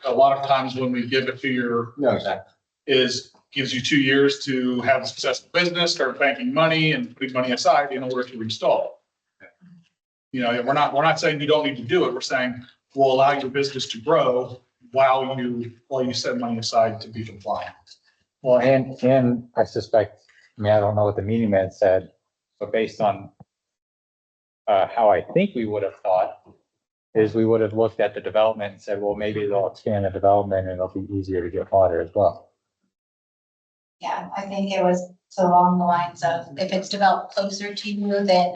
a lot of times when we give it to your No, exactly. is gives you 2 years to have a successful business, start banking money and putting money aside in order to reinstall. You know, we're not saying you don't need to do it. We're saying we'll allow your business to grow while you set money aside to be compliant. well, and I suspect, I mean, I don't know what the meeting minutes said, but based on how I think we would have thought is we would have looked at the development and said, well, maybe they'll expand the development and it'll be easier to get water as well. Yeah, I think it was so along the lines of if it's developed closer to you, then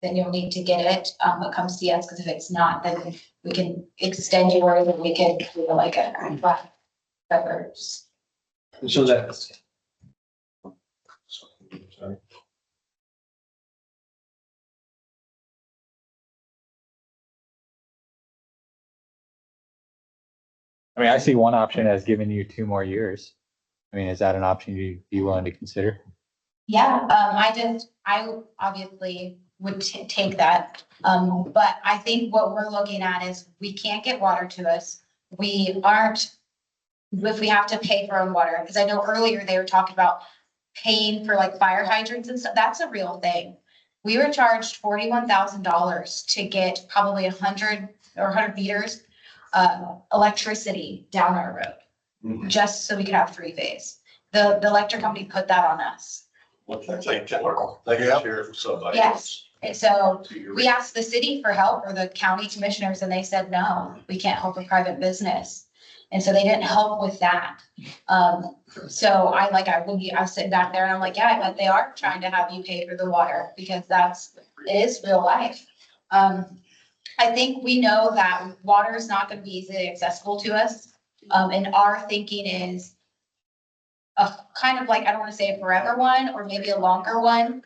you'll need to get it, but come see us, because if it's not, then we can extend yours and we can do like a whatever. So that's. Sorry. I mean, I see one option as giving you 2 more years. I mean, is that an option you'd be willing to consider? Yeah, I obviously would take that. But I think what we're looking at is we can't get water to us. If we have to pay for our own water, because I know earlier they were talking about paying for like fire hydrants and stuff. That's a real thing. We were charged $41,000 to get probably 100 meters electricity down our road, just so we could have 3-phase. The electric company put that on us. That's like general. They can share for somebody. Yes, and so we asked the city for help or the county commissioners and they said, no, we can't help a private business. And so they didn't help with that. So I was sitting back there and I'm like, yeah, I bet they are trying to have you pay for the water because it is real life. I think we know that water is not going to be easily accessible to us. And our thinking is a kind of like, I don't want to say a forever one or maybe a longer one.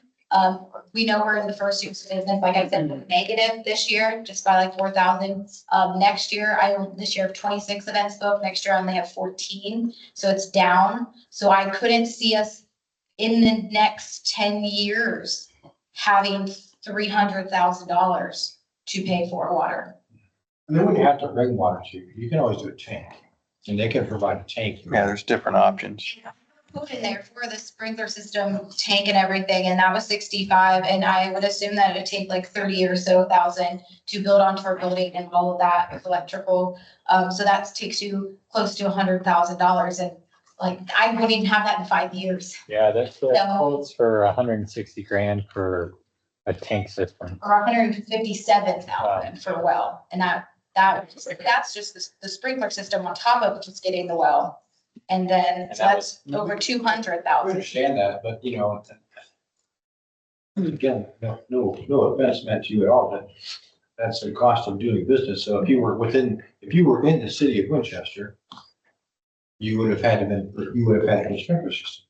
We know we're in the first year of business, like I said, negative this year, just by like 4,000. Next year, this year have 26 events booked. Next year I only have 14. So it's down. So I couldn't see us in the next 10 years having $300,000 to pay for water. And then when you have to bring water to you, you can always do a tank and they can provide a tank. Yeah, there's different options. Put in there for the sprinkler system tank and everything, and that was 65, and I would assume that it would take like 30 or so thousand to build onto our building and all of that with electrical. So that takes you close to $100,000, and like I wouldn't even have that in 5 years. Yeah, that's quotes for 160 grand for a tank system. Or 157,000 for a well, and that's just the sprinkler system on top of just getting the well. And then, so that's over 200,000. I understand that, but you know, again, no offense meant to you at all, but that's the cost of doing business. So if you were in the city of Winchester, you would have had a sprinkler system,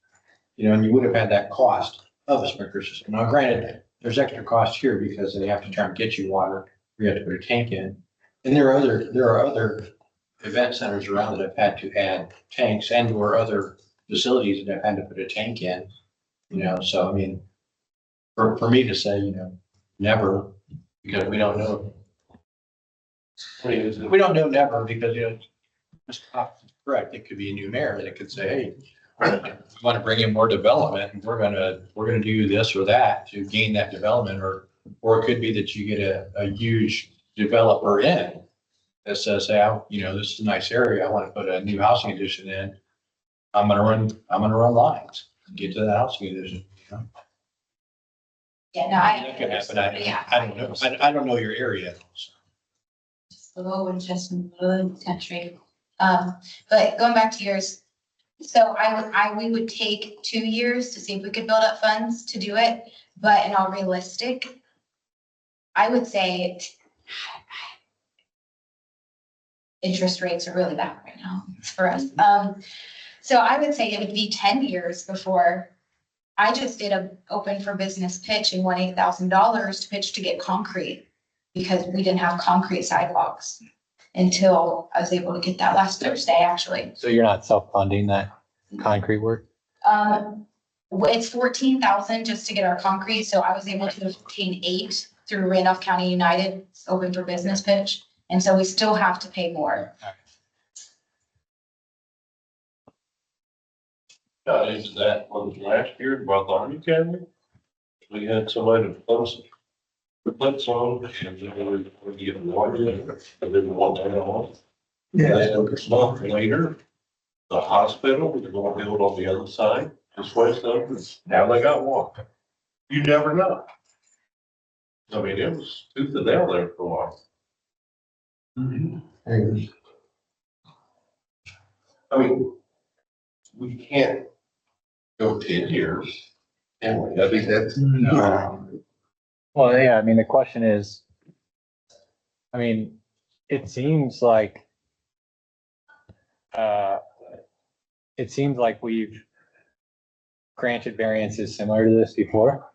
you know, and you would have had that cost of a sprinkler system. Now, granted, there's extra cost here because they have to try and get you water. You have to put a tank in, and there are other event centers around that have had to add tanks and or other facilities that have had to put a tank in, you know, so I mean, for me to say, you know, never, because we don't know. We don't know never because, you know, Mr. Hopkins is correct. It could be a new mayor that could say, hey, we want to bring in more development and we're gonna do this or that to gain that development, or it could be that you get a huge developer in that says, hey, you know, this is a nice area. I want to put a new housing addition in. I'm gonna run lines, get to that housing addition. You know? Yeah, no, That could happen. I don't know. I don't know your area. So. Oh, and just in the country. But going back to yours, so we would take 2 years to see if we could build up funds to do it, but in all realistic, I would say interest rates are really bad right now for us. So I would say it would be 10 years before. I just did a open for business pitch and won $8,000 to pitch to get concrete because we didn't have concrete sidewalks until I was able to get that last Thursday, actually. So you're not self-funding that concrete work? It's 14,000 just to get our concrete, so I was able to obtain 8 through Randolph County United open for business pitch, and so we still have to pay more. Is that was last year about the Army Academy? We had somebody to post the plates on and they were getting water and then one day on. Yeah. Then a month later, the hospital was going to build on the other side, just west of us. Now they got water. You never know. I mean, it was tooth and nail there for a while. I mean, we can't go 10 years. And I think that's. Well, yeah, I mean, the question is, I mean, it seems like we've granted variances similar to this before.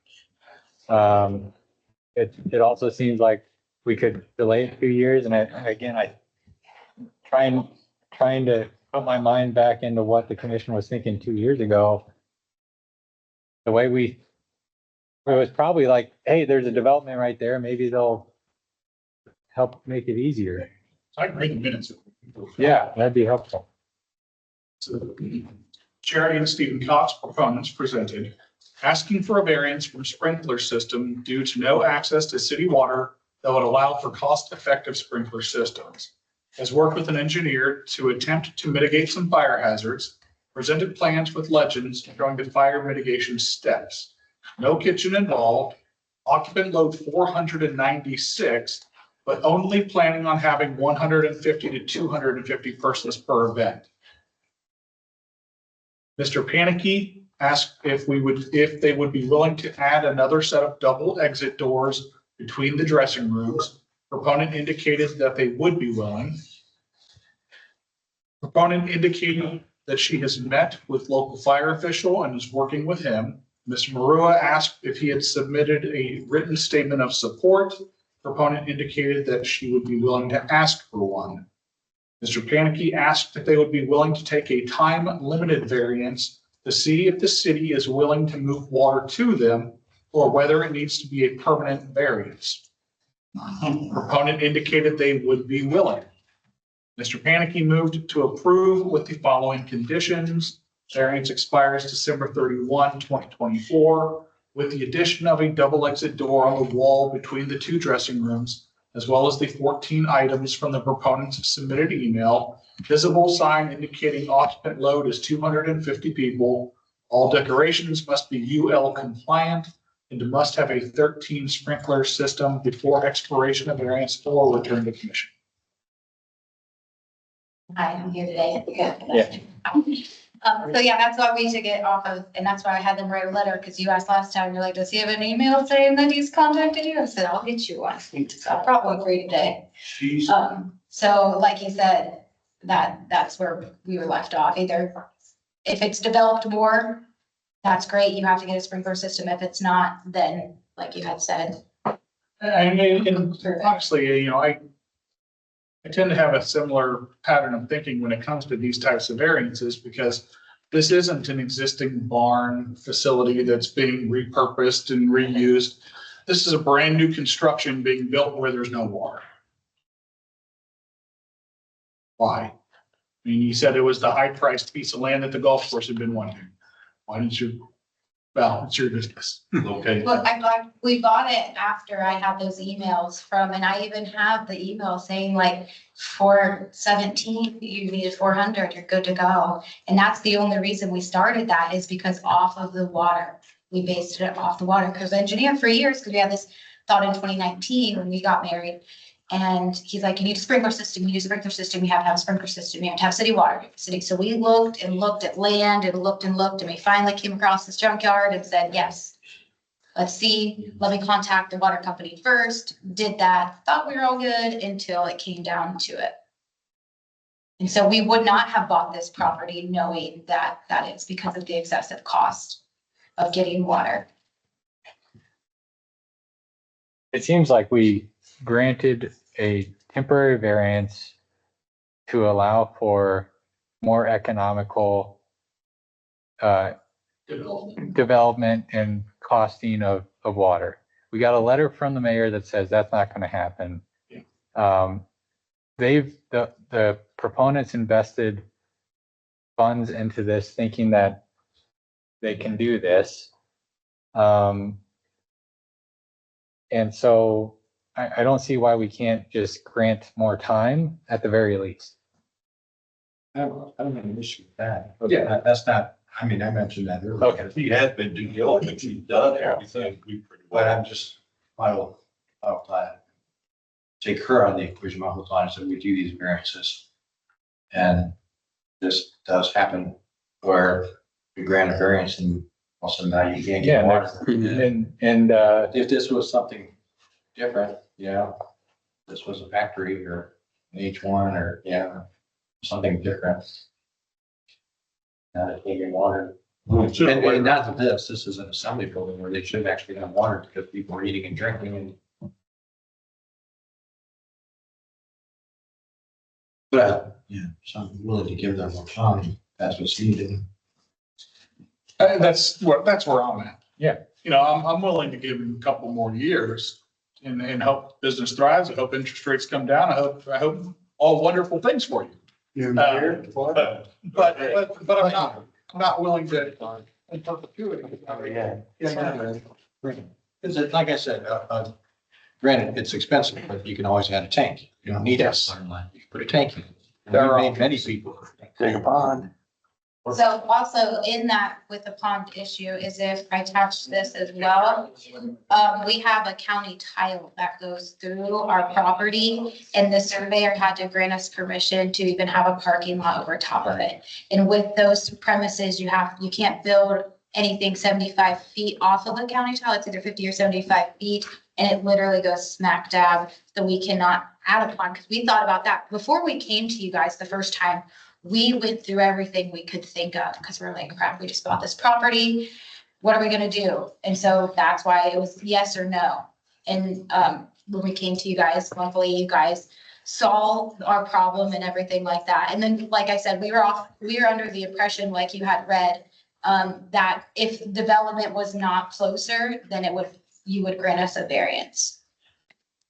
It also seems like we could delay it a few years, and I trying to put my mind back into what the commission was thinking 2 years ago. The way it was probably like, hey, there's a development right there, maybe they'll help make it easier. I can read the minutes. Yeah, that'd be helpful. Charity and Stephen Cox, proponents, presented, asking for a variance from sprinkler system due to no access to city water that would allow for cost-effective sprinkler systems. Has worked with an engineer to attempt to mitigate some fire hazards, presented plans with legends showing the fire mitigation steps. No kitchen involved, occupant load 496, but only planning on having 150 to 250 persons per event. Mr. Panicky asked if they would be willing to add another set of double exit doors between the dressing rooms. Proponent indicated that they would be willing. Proponent indicated that she has met with local fire official and is working with him. Mr. Marua asked if he had submitted a written statement of support. Proponent indicated that she would be willing to ask for one. Mr. Panicky asked if they would be willing to take a time-limited variance to see if the city is willing to move water to them or whether it needs to be a permanent variance. Proponent indicated they would be willing. Mr. Panicky moved to approve with the following conditions. Variance expires December 31, 2024, with the addition of a double exit door on the wall between the 2 dressing rooms, as well as the 14 items from the proponent's submitted email. Visible sign indicating occupant load is 250 people. All decorations must be UL compliant and must have a 13 sprinkler system before expiration of variance or return to commission. Hi, I'm here today. Yeah. So yeah, that's why we should get off of, and that's why I had them write a letter, because you asked last time, you're like, does he have an email saying that he's contacted you? I said, I'll get you one. So I brought one for you today. So like he said, that's where we were left off. Either if it's developed more, that's great. You have to get a sprinkler system. If it's not, then like you had said. And honestly, I tend to have a similar pattern of thinking when it comes to these types of variances, because this isn't an existing barn facility that's being repurposed and reused. This is a brand new construction being built where there's no water. Why? I mean, you said it was the high-priced piece of land that the golf course had been wanting. Why didn't you? Well, it's your business. Okay. Look, we bought it after I had those emails from, and I even have the email saying like 417, you needed 400, you're good to go. And that's the only reason we started that, is because off of the water. We based it off the water, because engineer for years, because we had this thought in 2019 when we got married. And he's like, you need a sprinkler system, you need a sprinkler system, you have to have a sprinkler system, you have to have city water, city. So we looked and looked at land and looked, and we finally came across this junkyard and said, yes. Let's see, let me contact the water company first, did that, thought we were all good until it came down to it. And so we would not have bought this property knowing that it's because of the excessive cost of getting water. It seems like we granted a temporary variance to allow for more economical development and costing of water. We got a letter from the mayor that says that's not going to happen. The proponents invested funds into this thinking that they can do this. And so I don't see why we can't just grant more time at the very least. I don't have an issue with that. Yeah, that's not, I mean, I mentioned that earlier. Okay, if he had been due diligence, he's done everything. But I'm just, my plan. Take her on the equation, my whole plan is that we do these variances. And this does happen where we grant a variance and also now you can't get water. If this was something different, this was a factory or an H1 or, something different. Now they can't get water. And not this is an assembly building where they should actually have water because people are eating and drinking and. But, so I'm willing to give them more time, that's what's needed. And that's where I'm at. Yeah. I'm willing to give him a couple more years and hope business thrives. I hope interest rates come down. I hope all wonderful things for you. But I'm not willing to. In perpetuity. Because like I said, granted, it's expensive, but you can always add a tank. You don't need that. You can put a tank in. There are many people. Take a pond. So also in that with the pond issue is if I touch this as well, we have a county tile that goes through our property and the surveyor had to grant us permission to even have a parking lot over top of it. And with those premises, you can't build anything 75 feet off of the county tile. It's either 50 or 75 feet. And it literally goes smack dab. So we cannot add a pond because we thought about that before we came to you guys the first time. We went through everything we could think of because we're like, crap, we just bought this property. What are we going to do? And so that's why it was yes or no. And when we came to you guys, luckily you guys saw our problem and everything like that. And then, like I said, we were under the impression, like you had read, that if development was not closer, then you would grant us a variance.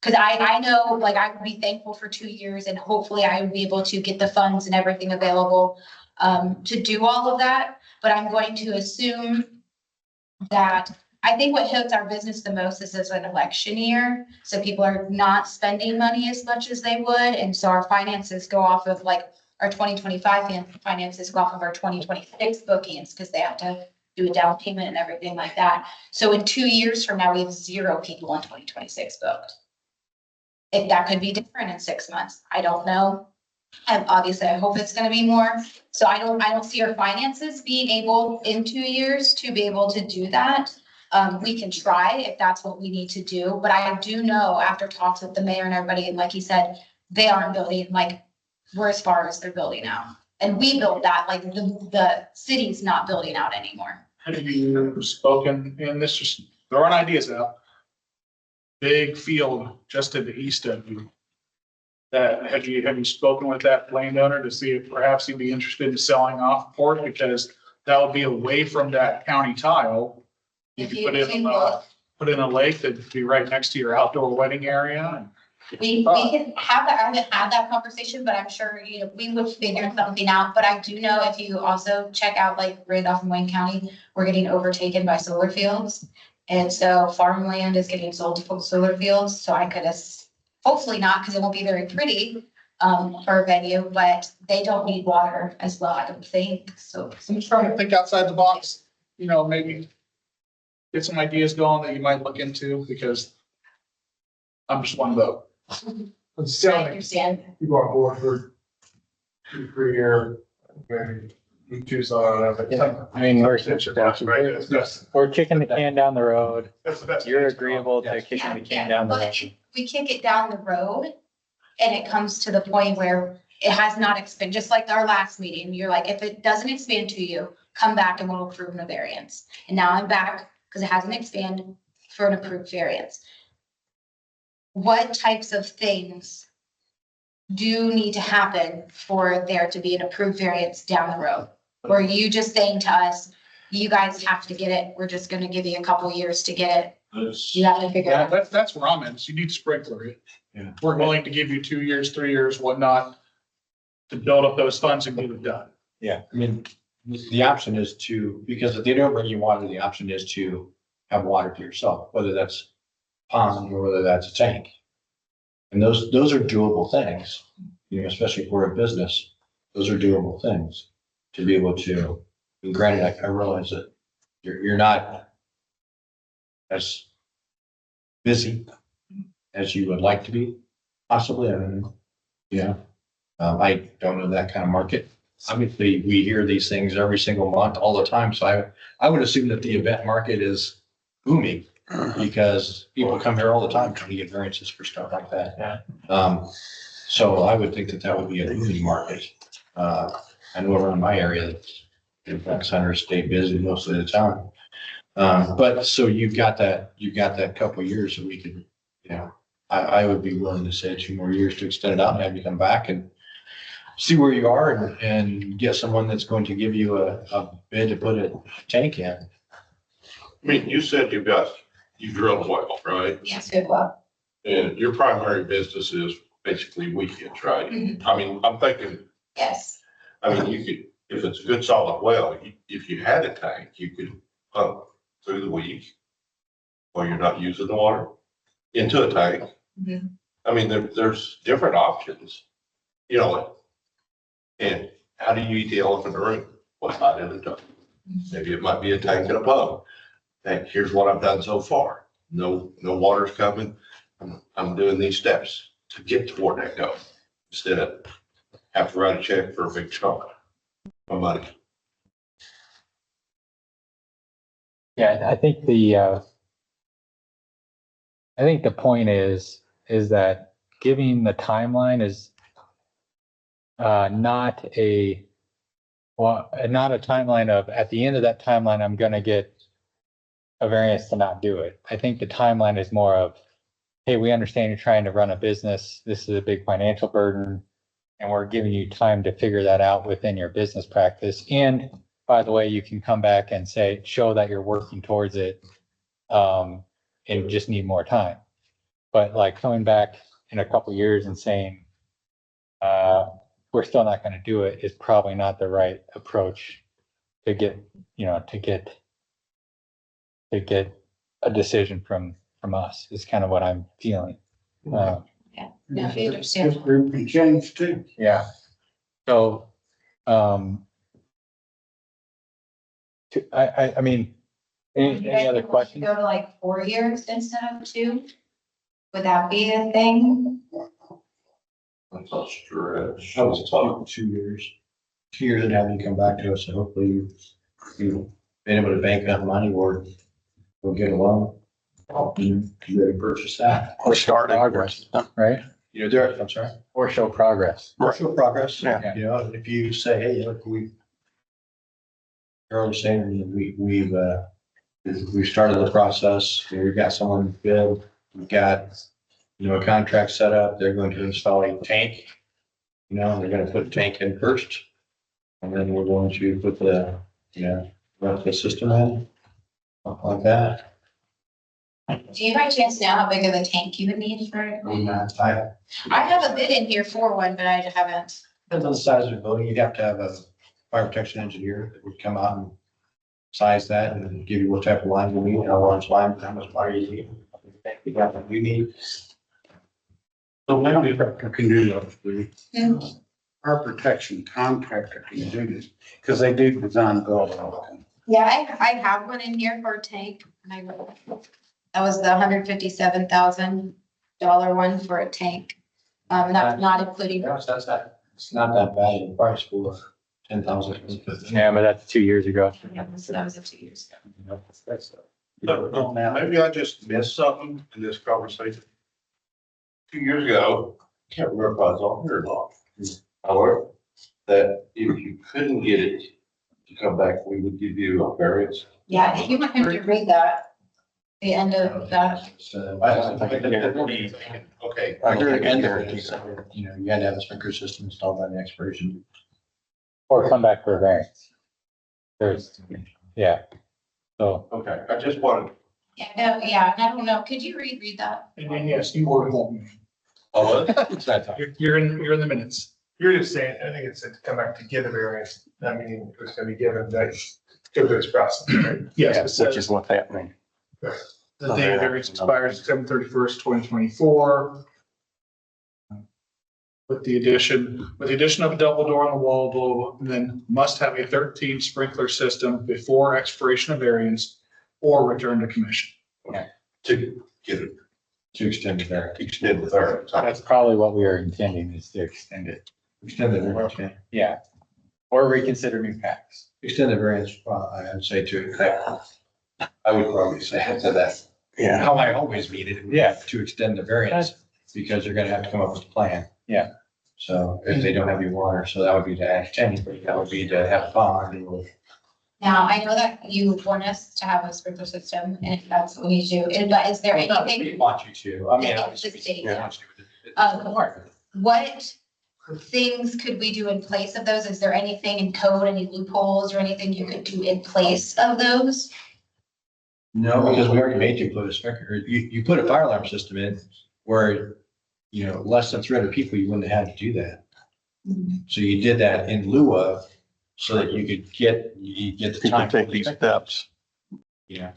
Cause I know, like, I would be thankful for 2 years and hopefully I would be able to get the funds and everything available to do all of that. But I'm going to assume that I think what hurts our business the most is an election year. So people are not spending money as much as they would. And so our finances go off of like our 2025 finances go off of our 2026 bookings because they have to do a down payment and everything like that. So in 2 years from now, we have 0 people in 2026 booked. If that could be different in 6 months, I don't know. And obviously I hope it's gonna be more. So I don't see our finances being able in 2 years to be able to do that. We can try if that's what we need to do, but I do know after talks with the mayor and everybody, and like he said, they aren't building, like we're as far as they're building out. And we built that, like the city's not building out anymore. Have you spoken, and this just throwing ideas out. Big field just to the east of you. That have you spoken with that landowner to see if perhaps he'd be interested in selling off port because that would be away from that county tile. You could put in a lake that'd be right next to your outdoor wedding area. We can have that. I haven't had that conversation, but I'm sure, we would figure something out. But I do know if you also check out like Randolph and Wayne County, we're getting overtaken by solar fields. And so farmland is getting sold to solar fields. So I could hopefully not, because it won't be very pretty for a venue, but they don't need water as well, I don't think. So I'm just trying to think outside the box, maybe get some ideas going that you might look into because I'm just one vote. Let's I understand. people on board for 2-3 year, maybe we choose on it. I mean, we're Yes. kicking the can down the road. That's the best. You're agreeable to kicking the can down the road. We kick it down the road and it comes to the point where it has not expanded, just like our last meeting, you're like, if it doesn't expand to you, come back and we'll approve a variance. And now I'm back because it hasn't expanded for an approved variance. What types of things do need to happen for there to be an approved variance down the road? Or are you just saying to us, you guys have to get it, we're just gonna give you a couple years to get it? You have to figure it Yeah, out. that's where I'm at. So you need to sprinkler it. Yeah. We're willing to give you 2 years, 3 years, whatnot, to build up those funds and get it done. Yeah, I mean, the option is to, because if they don't bring you water, the option is to have water to yourself, whether that's pond or whether that's a tank. And those are doable things, you know, especially for a business, those are doable things to be able to, and granted, I realize that you're not as busy as you would like to be, possibly, I don't know, you know. I don't know that kind of market. Obviously, we hear these things every single month, all the time, so I would assume that the event market is booming because people come here all the time trying to get variances for stuff like that. Yeah. So I would think that that would be a booming market. I know around my area, the event centers stay busy most of the time. But so you've got that couple of years that we could, you know, I would be willing to say 2 more years to extend it out and have you come back and see where you are and get someone that's going to give you a bid to put a tank in. I mean, you said you drill a well, right? Yes, good luck. And your primary business is basically weekends, right? Mhm. I mean, I'm thinking, Yes. I mean, you could, if it's a good solid well, if you had a tank, you could pump through the week while you're not using the water into a tank. Mhm. I mean, there's different options, you know. And how do you eat the elephant in the room? What's not in the tank? Maybe it might be a tank and a pump. Hey, here's what I've done so far. No water's coming. I'm doing these steps to get toward that goal. Instead of have to write a check for a big chunk of money. Yeah, I think the point is that giving the timeline is not a timeline of, at the end of that timeline, I'm gonna get a variance to not do it. I think the timeline is more of, hey, we understand you're trying to run a business. This is a big financial burden, and we're giving you time to figure that out within your business practice. And by the way, you can come back and show that you're working towards it, and just need more time. But like coming back in a couple of years and saying, we're still not going to do it is probably not the right approach to get a decision from us, is kind of what I'm feeling. Yeah. No, I understand. This group can change too. Yeah. So, I mean, any other questions? Go to like 4 years instead of 2? Would that be a thing? That's a stretch. I was talking 2 years. 2 years and have you come back to us, and hopefully you've been able to bank that money or we'll get a loan. You can really purchase that. Or start progress, right? You know, I'm sorry. Or show progress. Or show progress. Yeah. You know, if you say, hey, look, Carol saying we've started the process, we've got someone bid, we've got, you know, a contract set up, they're going to install a tank. You know, they're gonna put a tank in first. And then we're going to put the, you know, run the system in, something like that. Do you by chance know how big of a tank you would need for it? I I have a bid in here for one, but I haven't. Depends on the size of the building. You'd have to have a fire protection engineer that would come out and size that and give you what type of line you need, how large line, how much water you need. You got what you need. So we don't can do that. Hmm. Our protection contractor can do this, because they do design build all the time. Yeah, I have one in here for a tank. That was the $157,000 one for a tank. not including. It's not that bad in price for 10,000. Yeah, but that's 2 years ago. Yeah, so that was 2 years ago. Maybe I just missed something in this conversation. 2 years ago, can't remember if I was on here or not. However, that if you couldn't get it to come back, we would give you a variance. Yeah, if you want him to read that, the end of that. Okay. And there is, you know, you had to have a sprinkler system installed by the expiration. Or come back for a variance. There's, yeah. So, Okay, I just wanted. Yeah, no, yeah, and I don't know, could you read that? And then, yes, you were home. Oh, You're in the minutes. You're just saying, I think it said to come back to get a variance, that meaning it was gonna be given, that go through this process, right? Yes, it which says is what's happening. the day of variance expires December 31st, 2024. With the addition of a double door on the wall, blah, blah, blah, then must have a 13 sprinkler system before expiration of variance or return to commission. To get it, To extend it there. extend the variance. That's probably what we are intending is to extend it. Extend the variance, yeah. Yeah. Or reconsider new packs. Extend the variance, I'd say to, I would probably say to that. Yeah. How I always read it. Yeah. To extend the variance, because they're gonna have to come up with a plan. Yeah. So if they don't have any water, so that would be to add 10, that would be to have a bond. Now, I know that you want us to have a sprinkler system, and if that's what we do, but is there We anything? want you to, I mean. It's the obviously, state, we yeah. want you to. What things could we do in place of those? Is there anything in code, any loopholes or anything you could do in place of those? No, because we already made you put a sprinkler, you put a fire alarm system in where, you know, less than 300 people, you wouldn't have had to do that. So you did that in lieu of, so that you could get the time. Take these steps. Yeah.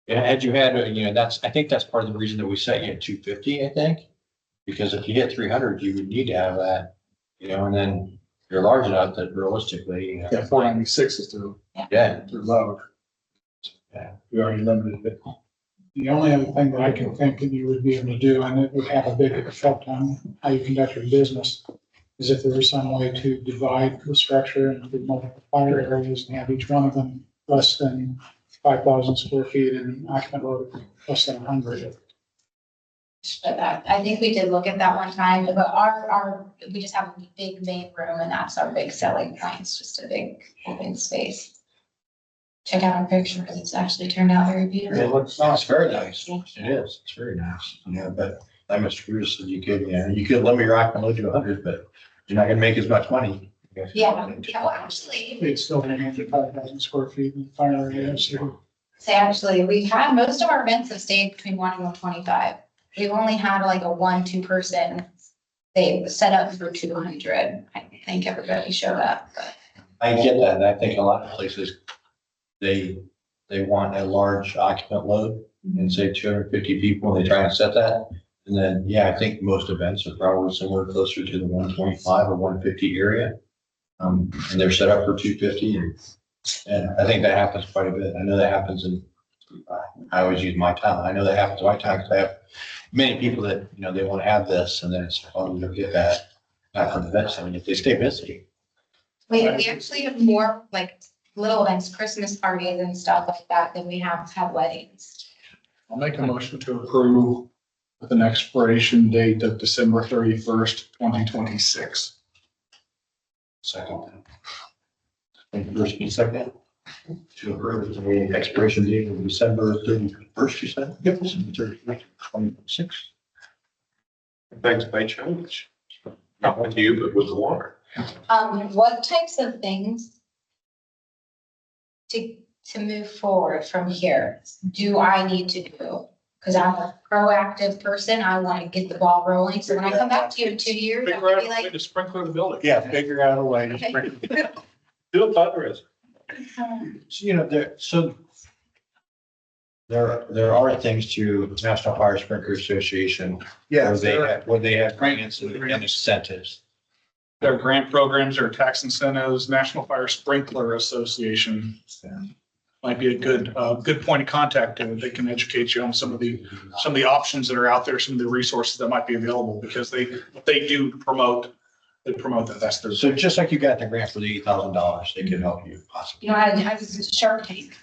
And had you had, you know, I think that's part of the reason that we set you at 250, I think. Because if you hit 300, you would need to have that, you know, and then you're large enough that realistically, you know. Yeah, 496 is through load. Yeah. We already limited it. The only other thing that I can think that you would be able to do, and it would have a big effect on how you conduct your business, is if there was some way to divide the structure into multiple fire areas and have each one of them less than 5,000 square feet and occupant load of less than 100. But I think we did look at that one time, but we just have a big main room and that's our big selling point. It's just a big open space. Check out our picture because it's actually turned out very beautiful. It looks, no, it's very nice. It is, it's very nice, you know, but I must agree with you, you could limit your occupant load to 100, but you're not gonna make as much money. Yeah, well, actually, It's still going to have 5,000 square feet in fire areas. say actually, we've had, most of our events have stayed between 1 and 125. We've only had like a 1-2 person. They set up for 200. I think everybody showed up, but. I get that, and I think a lot of places, they want a large occupant load and say 250 people, and they try and set that. And then, yeah, I think most events are probably somewhere closer to the 125 or 150 area. And they're set up for 250, and I think that happens quite a bit. I know that happens I always use my town. I know that happens in my town because I have many people that, you know, they want to have this, and then it's fun to get that back from the events. I mean, if they stay busy. We actually have more like little events, Christmas parties and stuff like that than we have weddings. I'll make a motion to approve with an expiration date of December 31st, 2026. Second. First and second. To approve the expiration date of December 31st, you said? Yep. December 31st, 2026. Thanks, by change. Not with you, but with the water. What types of things to move forward from here do I need to do? Because I'm a proactive person. I want to get the ball rolling. So when I come back to you in 2 years, I'm gonna be like. To sprinkler the building. Yeah, figure out a way to sprinkle. Do a fundraiser. So, you know, there are things to National Fire Sprinkler Association. Yes, where they have grants and incentives. There are grant programs, there are tax incentives, National Fire Sprinkler Association. might be a good point of contact, and they can educate you on some of the options that are out there, some of the resources that might be available, because they do promote that. That's their. So just like you got the grant for the $8,000, they could help you possibly. You know, I was Shark Tank.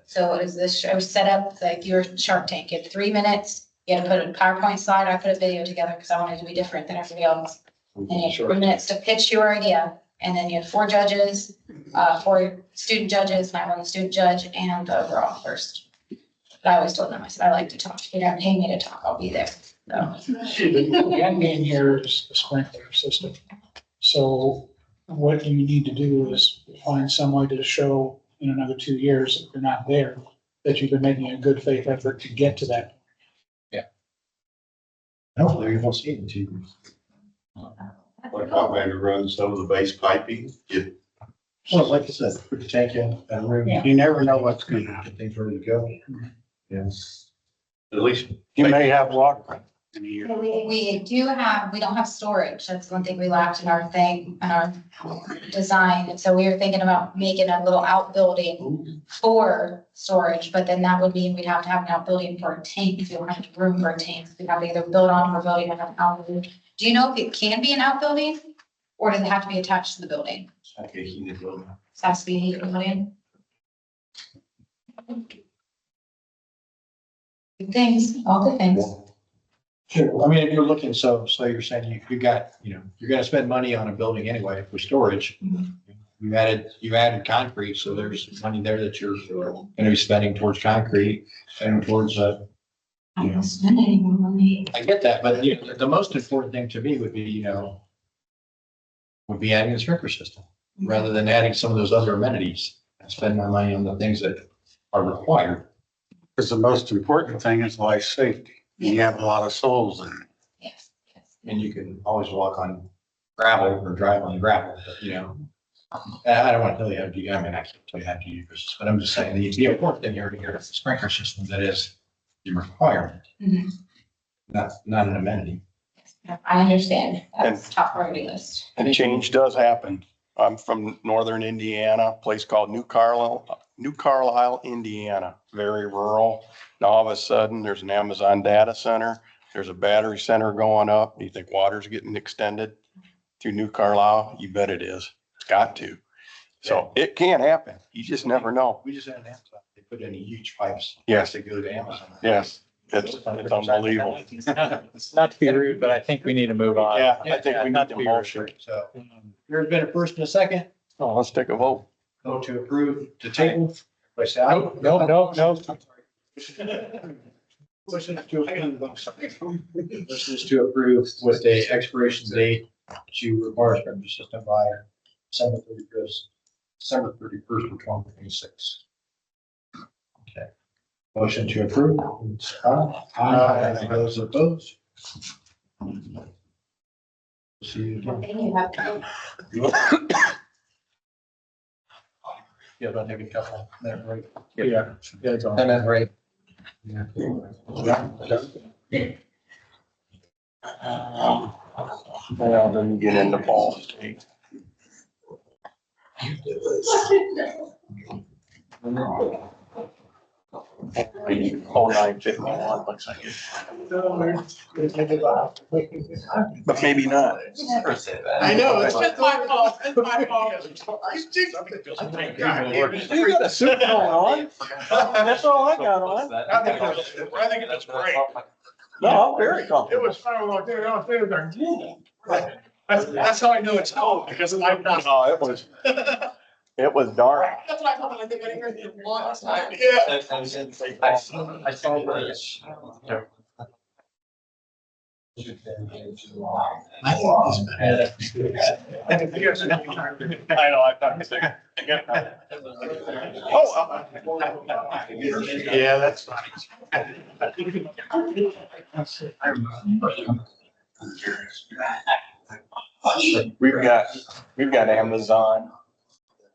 So it was this, I was set up like your Shark Tank. You had 3 minutes. You had to put a PowerPoint slide. I put a video together because I wanted to be different than everybody else. And you had 3 minutes to pitch your idea. And then you had 4 judges, 4 student judges, and I run the student judge and the overall first. But I always told them, I said, I like to talk. You don't pay me to talk. I'll be there. So. The end game here is the sprinkler system. So what you need to do is find some way to show in another 2 years, if you're not there, that you've been making a good faith effort to get to that. Hopefully you won't see it in 2 years. What about maybe run some of the base piping? Well, like I said, put the tank in that room. You never know what's going to happen. Get things ready to go. Yes. At least. You may have water in a year. We don't have storage. That's one thing we lacked in our design. And so we were thinking about making a little outbuilding for storage, but then that would mean we'd have to have an outbuilding for a tank. If you don't have room for a tank, we'd have to either build onto a building or have an outbuilding. Do you know if it can be an outbuilding or does it have to be attached to the building? Okay, he did build. It has to be a heated building. Good things, all good things. Sure. I mean, if you're looking, so you're saying you got, you're gonna spend money on a building anyway for storage. You added concrete, so there's money there that you're gonna be spending towards concrete and towards, I'm not spending any more money. I get that, but the most important thing to me would be, would be adding a sprinkler system rather than adding some of those other amenities and spend my money on the things that are required. Because the most important thing is life safety. You have a lot of souls in it. Yes, yes. And you can always walk on gravel or drive on gravel, but I don't want to tell you how to do, I mean, I can't tell you how to do yours, but I'm just saying the important thing here to get is the sprinkler system that is the requirement, Mhm. not an amenity. I understand. That's top priority list. And change does happen. I'm from northern Indiana, a place called New Carlisle, Indiana, very rural. Now all of a sudden, there's an Amazon data center, there's a battery center going up. You think water's getting extended through New Carlisle? You bet it is. It's got to. So it can happen. You just never know. We just had an Amazon, they put in huge pipes. Yes. To go to Amazon. Yes, it's unbelievable. Not to be rude, but I think we need to move on. Yeah, I think we Not need to to be rude. motion. So there's been a first and a second, Oh, let's take a vote. vote to approve to table. By say aye. No. Motion is to approve. Motion is to approve with a expiration date to require a sprinkler system by December 31st of 2026. Okay. Motion to approve. Aye. Those opposed? See you again. Thank you. Yeah, about maybe a couple, minute break. Yeah, it's on. 10-minute break. Well, then you get into Ball State. Oh, 9:51, looks like it. But maybe not. I know, it's my fault. It's my fault. You got a suit going on? That's all I got on. I think it was great. No, I'm very It comfortable. was fun, like, dude, I was sitting there. That's how I know it's cold, because I'm not. No, it was dark. That's what I thought when I think I heard it last night. Yeah. I saw this. I know, I thought. Yeah, that's funny. We've got Amazon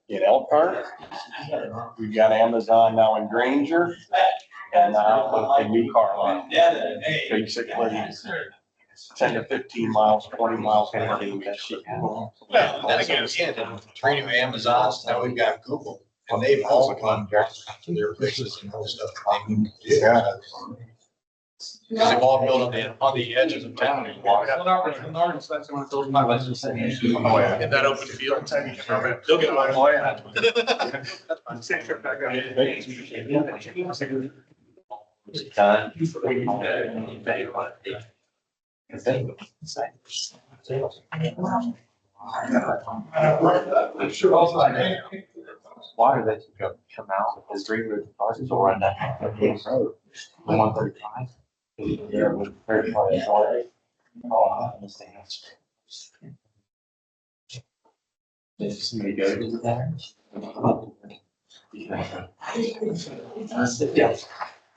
in Elkhart. We've got Amazon now in Granger and now in New Carlisle. Basically 10 to 15 miles, 20 miles. Well, then again, 3 new Amazons, now we've got Google. And they've all gone back to their places and all stuff. Yeah. Because they've all built on the edges of town. In that open field. They'll get one. Oh, yeah. Water that can come out is Greenwood deposits will run down James Road, 135. There with third party authority. Oh, I understand. If somebody goes into there. Yeah.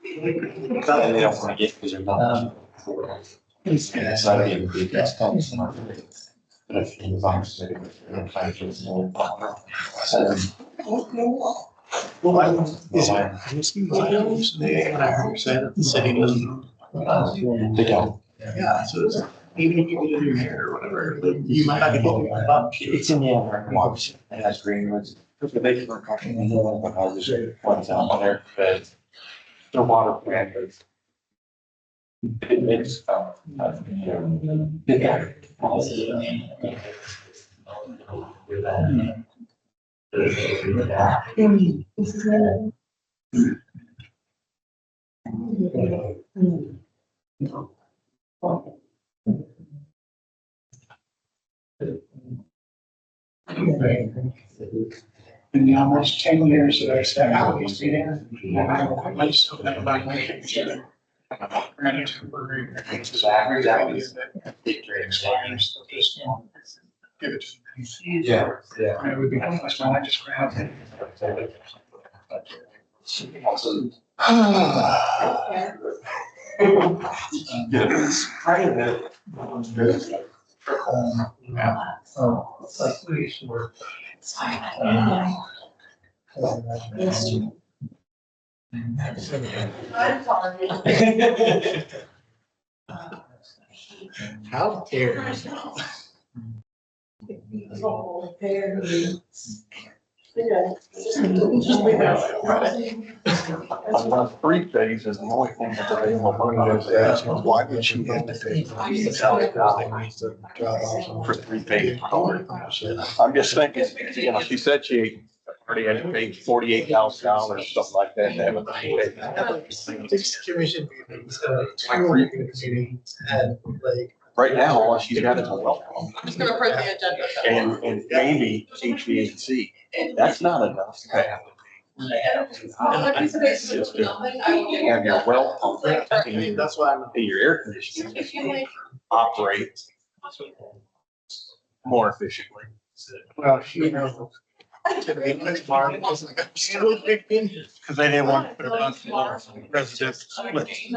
And they don't want to get because they're not. It's not being big, that's called smart. But if you obviously. Well, I was, is it, they, I heard say that the city doesn't. They don't. Yeah, so it's, even if you get in your hair or whatever, you might not get hit by It's in the water. It has greenwoods. They can caution the hill, but I was ones out there, but the water plant is. It's, In the almost 10 years that I spent out of these meetings, I just don't know about my future. Granted, temporary variances, everything that expires, so just, give it to me. yeah. And it would be nice, I just grab it. How dare Three days is the only thing that's available. Why would she have to pay? For 3 days. I'm just thinking, you know, she said she already had to pay $48,000, something like that, to have a 3 days. Right now, all she's got is a well pump. I'm just gonna print the agenda. And maybe HVAC. That's not enough to have. Just to have your well pump and That's why I'm. your air conditioning operate more efficiently. Well, you know. Because they didn't want to put a bunch of residential splits.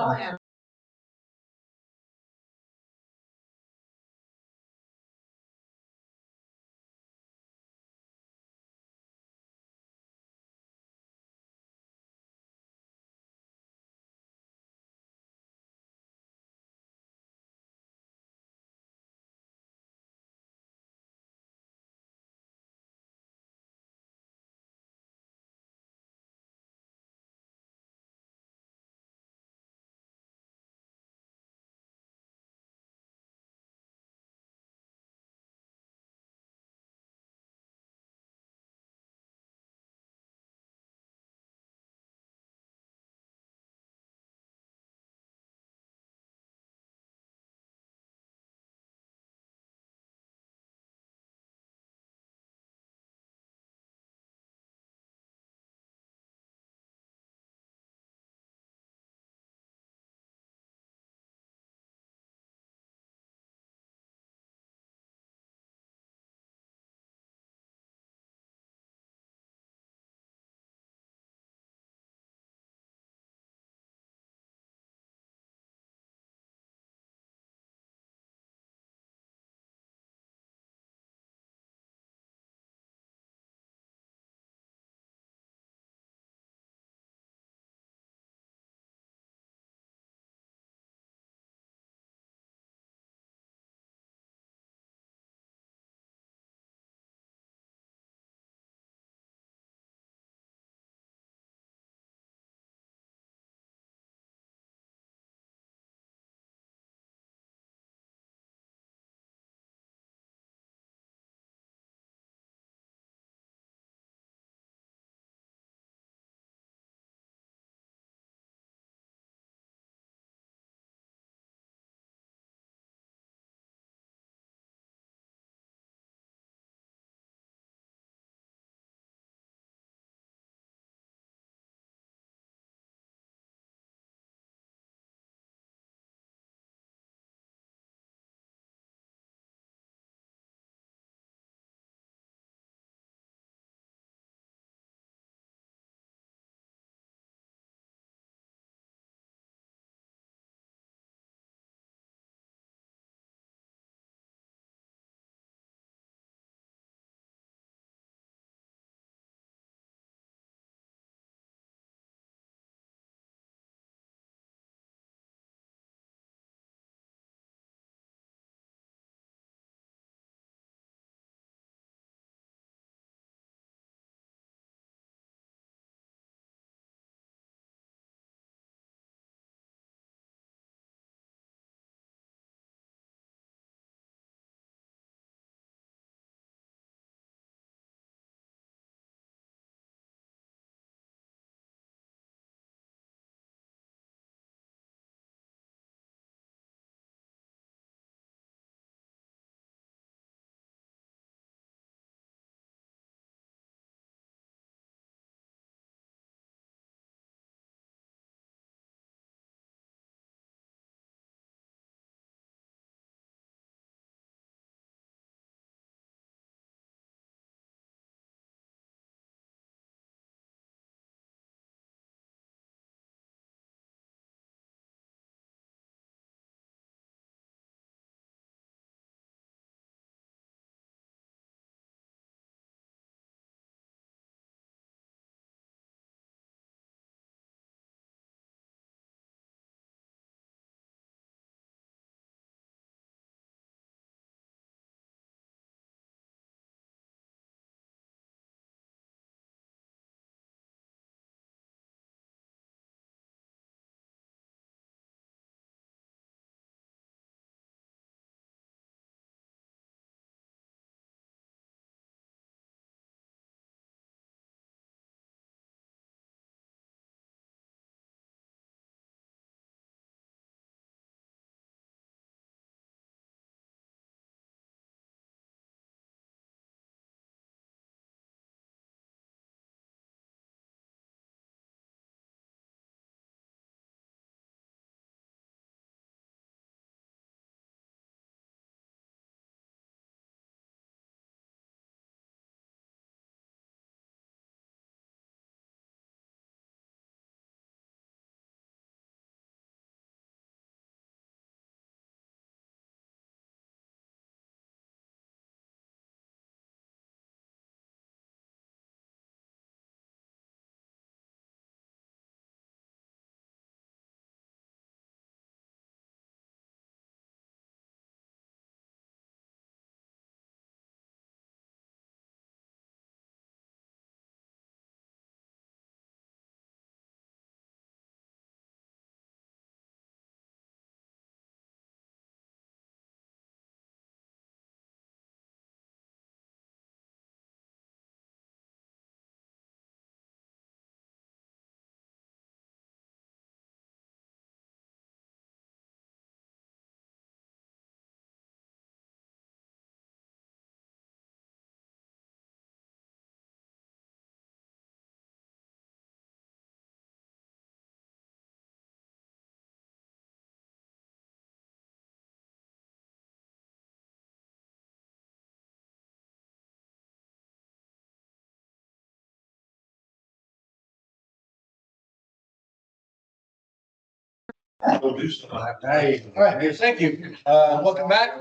Hey, all right, thank you. Welcome back.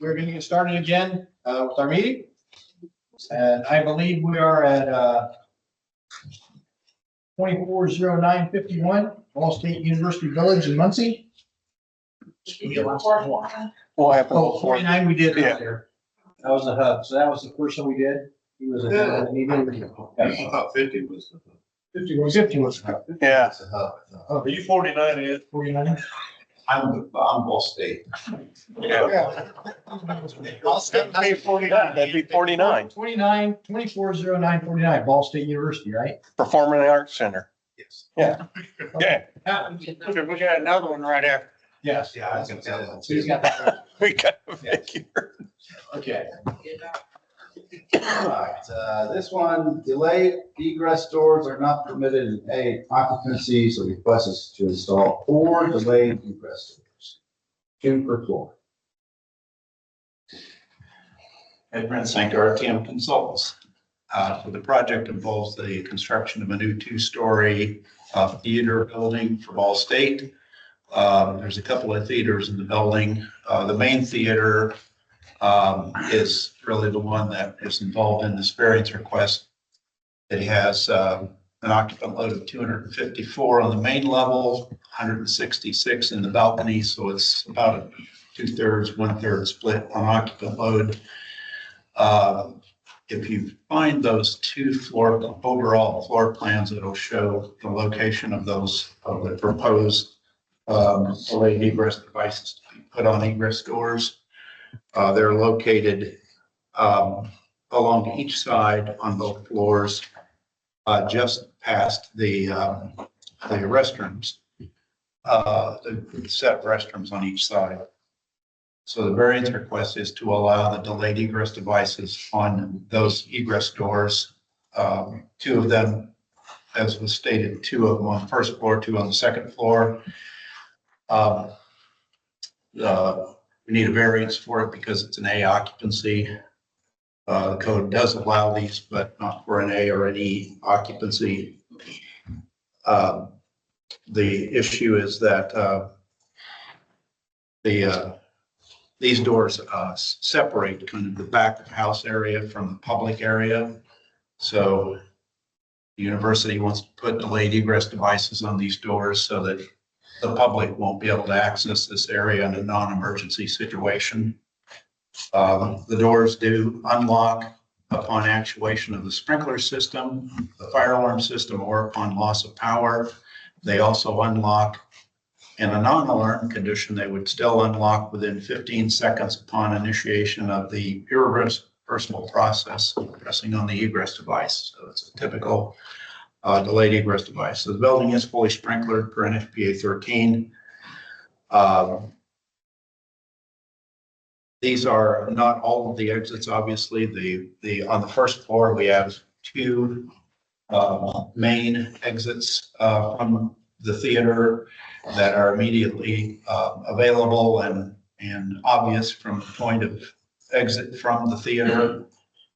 We're going to get started again with our meeting. And I believe we are at 240951 Ball State University Village in Muncie. What happened? Oh, 49 we did Yeah. earlier. That was the hub. So that was the first one we did. He was a hub and he didn't. About 50 was the. 50 was the hub. Yeah. Oh, Are you 49 in? 49? I'm Ball State. Yeah. I'll say 49, that'd be 49. 240949 Ball State University, right? Performing Arts Center. Yes. Yeah. Yeah. We got another one right after. Yes. Yeah, I was gonna tell that. So he's got that. We got a figure. Okay. All right, this one, delayed egress doors are not permitted in A occupancy, so request is to install 4 delayed egress doors. 2 per floor. Ed Brent, RTM Consultants. So the project involves the construction of a new 2-story theater building for Ball State. There's a couple of theaters in the building. The main theater is really the one that is involved in this variance request. It has an occupant load of 254 on the main level, 166 in the balcony, so it's about a 2/3, 1/3 split on occupant load. If you find those 2 overall floor plans, it'll show the location of those, of the proposed delayed egress devices to be put on egress doors. They're located along each side on both floors, just past the restrooms, the set of restrooms on each side. So the variance request is to allow the delayed egress devices on those egress doors. 2 of them, as was stated, 2 of them on the first floor, 2 on the second floor. We need a variance for it because it's an A occupancy. The code does allow these, but not for an A or an E occupancy. The issue is that these doors separate kind of the back of house area from the public area. So the university wants to put delayed egress devices on these doors so that the public won't be able to access this area in a non-emergency situation. The doors do unlock upon actuation of the sprinkler system, the fire alarm system, or upon loss of power. They also unlock in a non-alarm condition. They would still unlock within 15 seconds upon initiation of the irreversible process, pressing on the egress device. So it's a typical delayed egress device. So the building is fully sprinklered per NFPA 13. These are not all of the exits, obviously. On the first floor, we have 2 main exits from the theater that are immediately available and obvious from the point of exit from the theater.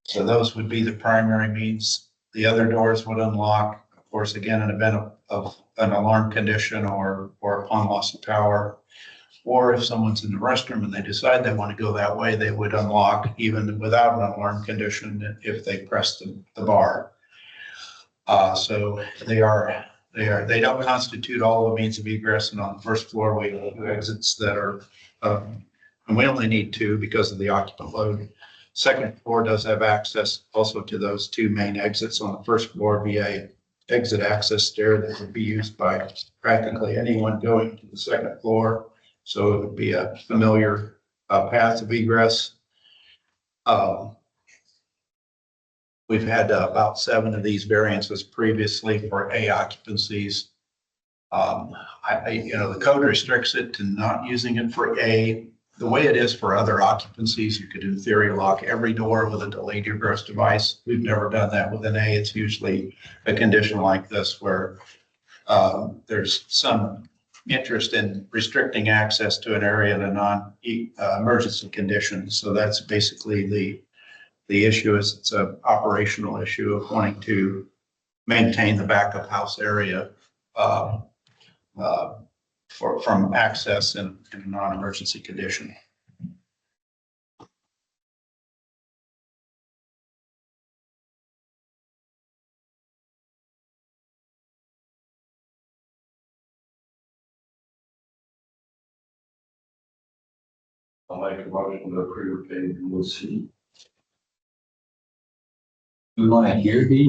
So those would be the primary means. The other doors would unlock, of course, again, in event of an alarm condition or upon loss of power. Or if someone's in the restroom and they decide they want to go that way, they would unlock even without an alarm condition if they press the bar. So they don't constitute all the means of egress. And on the first floor, we have 2 exits that are, and we only need 2 because of the occupant load. Second floor does have access also to those 2 main exits on the first floor via exit access stair that would be used by practically anyone going to the second floor. So it would be a familiar path of egress. We've had about 7 of these variances previously for A occupancies. The code restricts it to not using it for A. The way it is for other occupancies, you could in theory lock every door with a delayed egress device. We've never done that with an A. It's usually a condition like this where there's some interest in restricting access to an area in a non-emergency condition. So that's basically the issue. Is it's an operational issue of wanting to maintain the back of house area from access in a non-emergency condition. I'll make a motion to approve page one C. We want to hear the.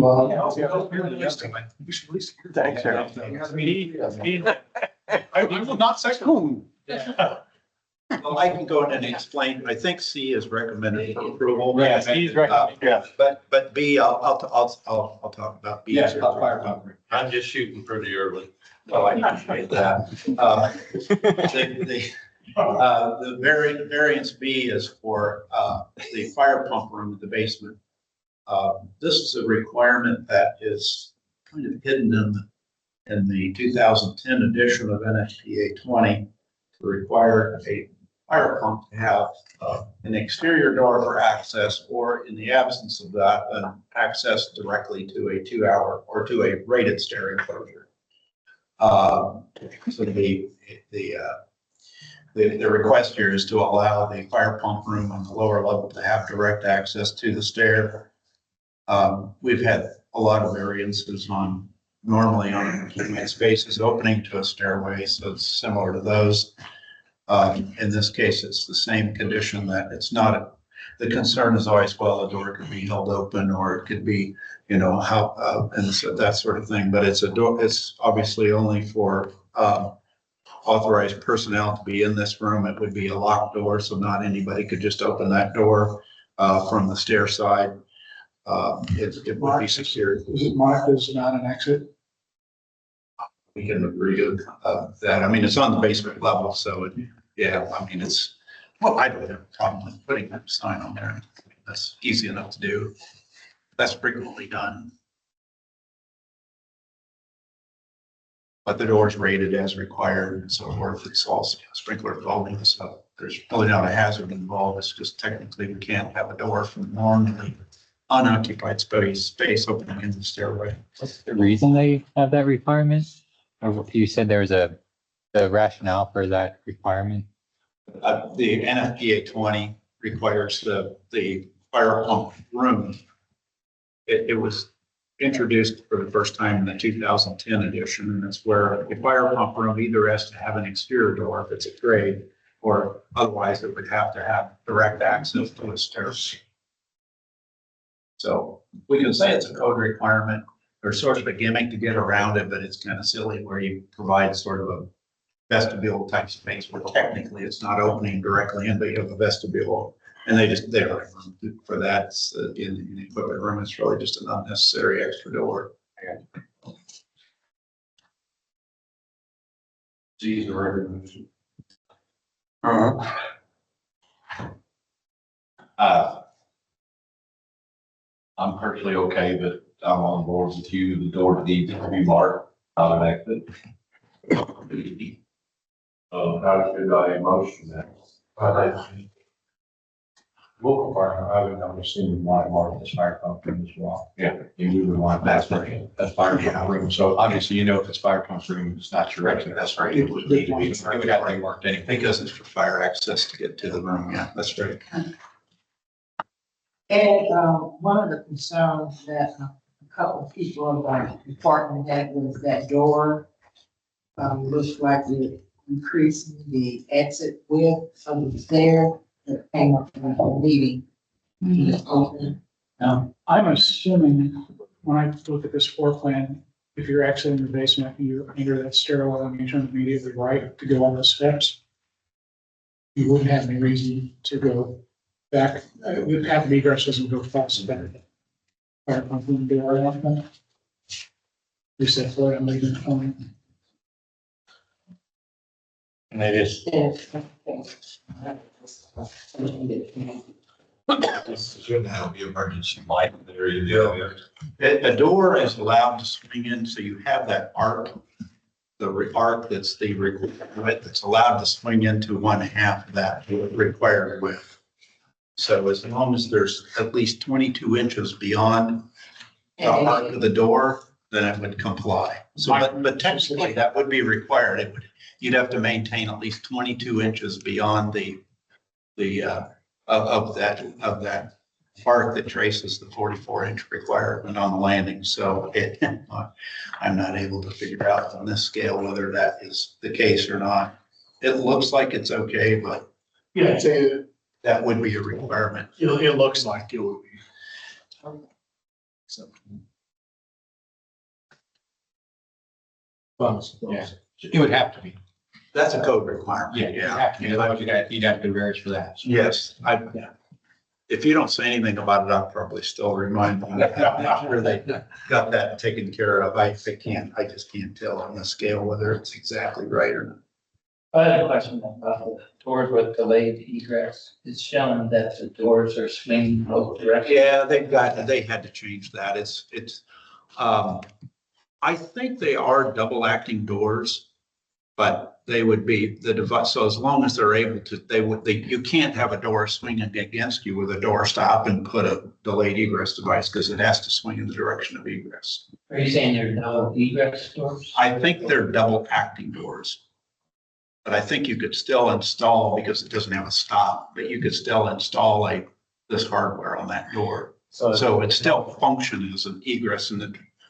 We should at least. Thanks, Eric. I will not second. Well, I can go ahead and explain. I think C is recommended for approval. Yes, he's recommending. Yeah, but B, I'll talk about B. Yes, I'm just shooting pretty early. Well, I appreciate that. The variance B is for, the fire pump room at the basement. This is a requirement that is kind of hidden in the 2010 edition of NFPA 20 to require a fire pump to have an exterior door for access, or in the absence of that, an access directly to a 2-hour or to a rated stair enclosure. So the request here is to allow the fire pump room on the lower level to have direct access to the stair. We've had a lot of variances normally on spaces opening to a stairway, so it's similar to those. In this case, it's the same condition that it's not, the concern is always, well, the door could be held open, or it could be, how, and so that sort of thing, but it's a door, it's obviously only for, authorized personnel to be in this room. It would be a locked door, so not anybody could just open that door, from the stair side. It would be secured. Is it marked as not an exit? We can agree with that. I mean, it's on the basement level, so yeah, I mean, well, I don't have a problem with putting that sign on there. That's easy enough to do. That's frequently done. But the door's rated as required and so forth. It's all sprinkler folding, so there's really not a hazard involved. It's just technically we can't have a door from normally unoccupied space opening in the stairway. What's the reason they have that requirement? Or you said there was the rationale for that requirement? The NFPA 20 requires the fire pump room. It was introduced for the first time in the 2010 edition, and it's where the fire pump room either has to have an exterior door if it's a grade, or otherwise it would have to have direct access to a stairs. So we can say it's a code requirement, or sort of a gimmick to get around it, but it's kind of silly where you provide sort of a vestibule type space where technically it's not opening directly in, but you have a vestibule. And they don't have room for that in the equipment room. It's really just an unnecessary extra door. G's a recommendation. I'm personally okay, but I'm on board with you. The door needs to be marked, not an exit. How should I motion that? Local department, I would understand why mark this fire pump room as well. Yeah. You would want That's right. That's fire pump room. So obviously, if it's fire pump room, it's not your exit. That's right. It would need to be, it would have to be marked anyway because it's for fire access to get to the room. Yeah, that's right. And, one of the concerns that a couple of people in the department had was that door, looks like it increasing the exit width of the stair that came up in the meeting. I'm assuming when I look at this floor plan, if you're exiting the basement, you enter that stairwell and you turn immediately right to go on the steps. You wouldn't have any reason to go back. It would have to be egress doesn't go fast back. Fire pump wouldn't be right off that. You said floor, I'm leaving it on. And they just. Shouldn't have the emergency light. There you go. A door is allowed to swing in, so you have that arc. The arc that's the width that's allowed to swing into 1/2 of that required width. So as long as there's at least 22 inches beyond the arc of the door, then it would comply. So, but technically that would be required. It would, you'd have to maintain at least 22 inches beyond of that part that traces the 44-inch requirement on the landing. So I'm not able to figure out on this scale whether that is the case or not. It looks like it's okay, but Yeah, that would be a requirement. it looks like it would be. So, Yeah, it would have to be. That's a code requirement. Yeah, you have to, otherwise you'd have to variance for that. Yes, if you don't say anything about it, I'll probably still remind them. I'm sure they got that taken care of. I just can't tell on the scale whether it's exactly right or not. I had a question about the doors with delayed egress. It's showing that the doors are swinging both directions. Yeah, they had to change that. I think they are double acting doors, but they would be the device. So as long as they're able to, you can't have a door swinging against you with a door stop and put a delayed egress device because it has to swing in the direction of egress. Are you saying they're no egress doors? I think they're double acting doors. But I think you could still install, because it doesn't have a stop, but you could still install this hardware on that door. So it still functions as an egress, and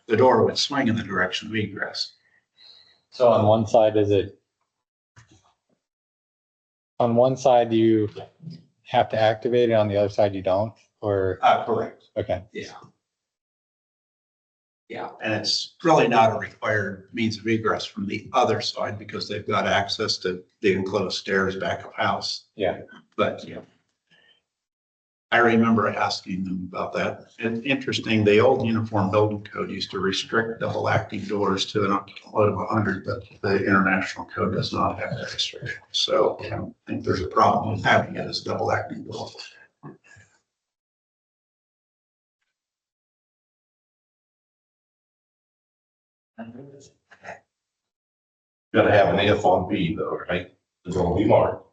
the door would swing in the direction of egress. So on one side, on one side you have to activate it, on the other side you don't, or? Correct. Okay. Yeah, and it's really not a required means of egress from the other side because they've got access to the enclosed stairs back of house. Yeah. But I remember asking them about that. And interesting, the old uniform building code used to restrict double acting doors to an occupant load of 100, but the international code does not have that restriction. So I don't think there's a problem with having it as double acting door. Gotta have an F on B though, right? It's gonna be marked.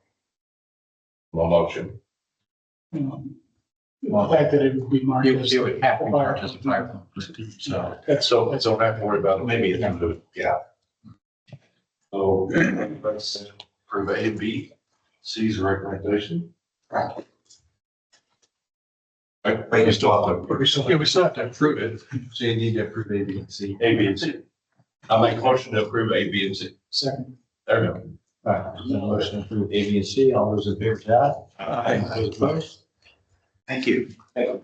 No motion. The fact that it would be marked as. You would have to be marked as a fire. So don't have to worry about it. Maybe it's gonna do it. Yeah. So let's approve A and B, C's recommendation. Right. But you still have to. we still have to approve it. So you need to approve A, B, and C. A, B, and C. I'll make a motion to approve A, B, and C. Second. There we go. All right, motion to approve A, B, and C. All those in favor, say aye. Aye. Those opposed? Thank you. Ed,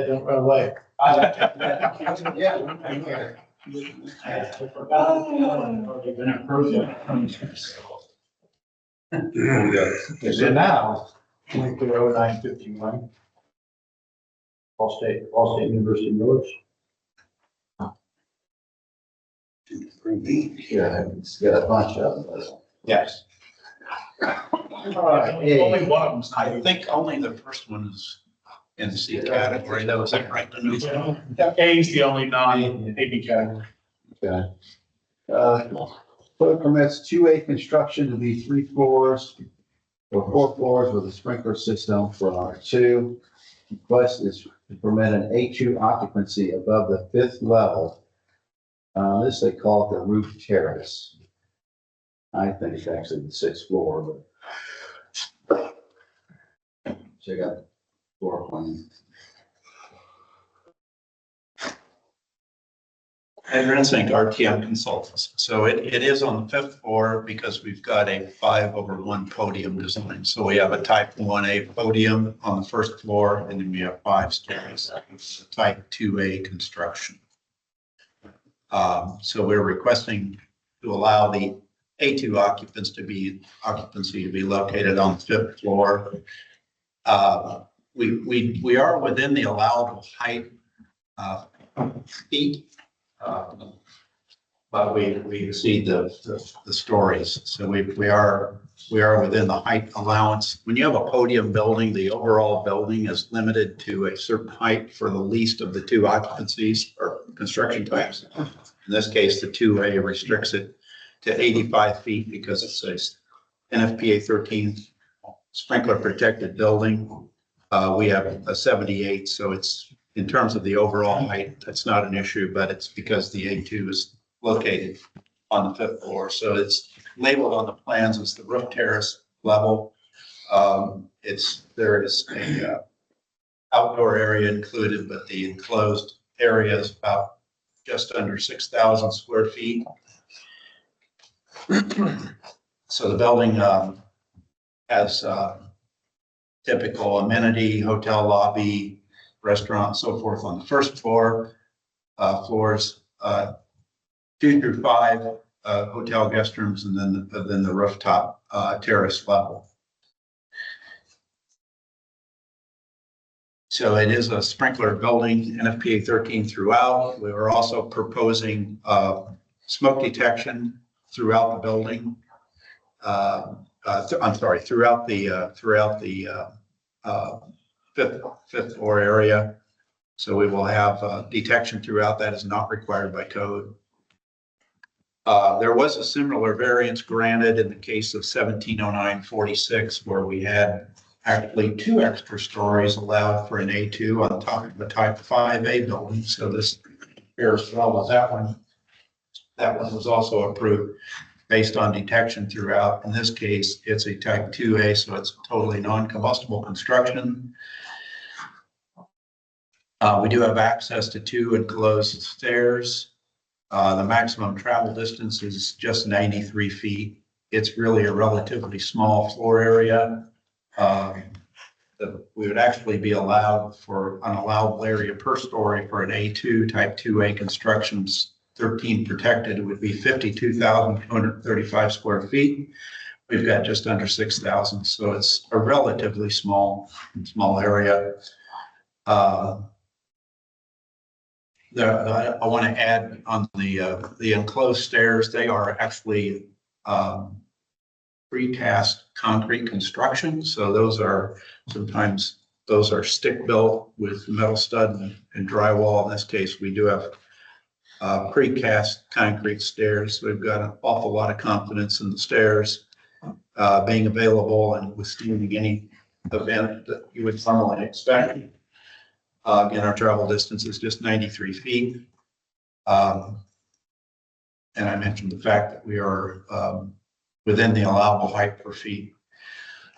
don't run away. So now, 230951. All State University Roads. Yeah, it's got a bunch of them. yes. Only one of them's. I think only the first one is in C category. That was it, right? A is the only non-AB category. Okay. Code permits 2A construction to be 3 floors or 4 floors with a sprinkler system for R2. Request is to permit an A2 occupancy above the 5th level. This they call it the roof terrace. I think it's actually the 6th floor, but check out the floor plan. Advanced RTM Consultants. So it is on the 5th floor because we've got a 5/1 podium design. So we have a type 1A podium on the 1st floor, and then we have 5 stories. It's a type 2A construction. So we're requesting to allow the A2 occupancy to be located on the 5th floor. We are within the allowable height feet. But we exceed the stories. So we are within the height allowance. When you have a podium building, the overall building is limited to a certain height for the least of the 2 occupancies or construction types. In this case, the 2A restricts it to 85 feet because it's a NFPA 13 sprinkler protected building. We have a 78, so it's in terms of the overall height, that's not an issue, but it's because the A2 is located on the 5th floor. So it's labeled on the plans as the roof terrace level. There is a outdoor area included, but the enclosed area is about just under 6,000 square feet. So the building has typical amenity, hotel lobby, restaurant, so forth on the first floor. Floors 2 through 5 hotel guest rooms, and then the rooftop terrace level. So it is a sprinkler building, NFPA 13 throughout. We were also proposing smoke detection throughout the building. I'm sorry, throughout the fifth floor area. So we will have detection throughout. That is not required by code. There was a similar variance granted in the case of 170946, where we had actually 2 extra stories allowed for an A2 on top of the type 5A building. So this compares well with that one. That one was also approved based on detection throughout. In this case, it's a type 2A, so it's totally non-combustible construction. We do have access to 2 enclosed stairs. The maximum travel distance is just 93 feet. It's really a relatively small floor area. We would actually be allowed for an allowable area per story for an A2 type 2A constructions 13 protected. It would be 52,235 square feet. We've got just under 6,000, so it's a relatively small area. I want to add on the enclosed stairs. They are actually precast concrete construction. So those are stick built with metal stud and drywall. In this case, we do have precast concrete stairs. We've got an awful lot of confidence in the stairs being available and withstanding any event that you would normally expect. Again, our travel distance is just 93 feet. And I mentioned the fact that we are within the allowable height per feet.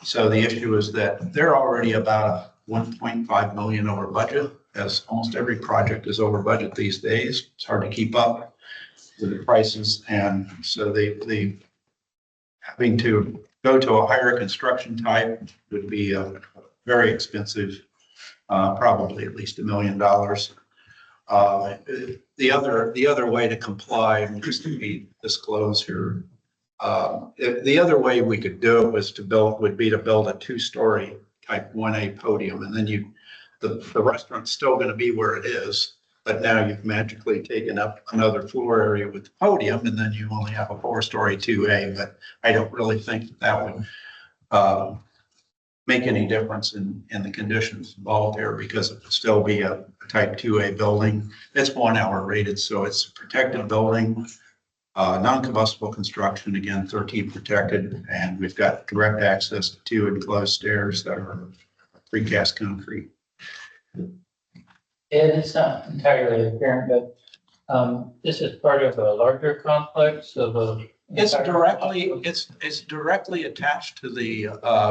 So the issue is that they're already about 1.5 million over budget, as almost every project is over budget these days. It's hard to keep up with the prices. And so they having to go to a higher construction type would be very expensive, probably at least $1 million. The other way to comply, and just to be disclosed here, the other way we could do it would be to build a 2-story type 1A podium, and then the restaurant's still going to be where it is, but now you've magically taken up another floor area with the podium, and then you only have a 4-story 2A. But I don't really think that would make any difference in the conditions involved here, because it would still be a type 2A building. It's 1 hour rated, so it's a protected building. Non-combustible construction, again, 13 protected, and we've got direct access to 2 enclosed stairs that are precast concrete. It's not entirely apparent, but this is part of a larger complex of a. It's directly attached to the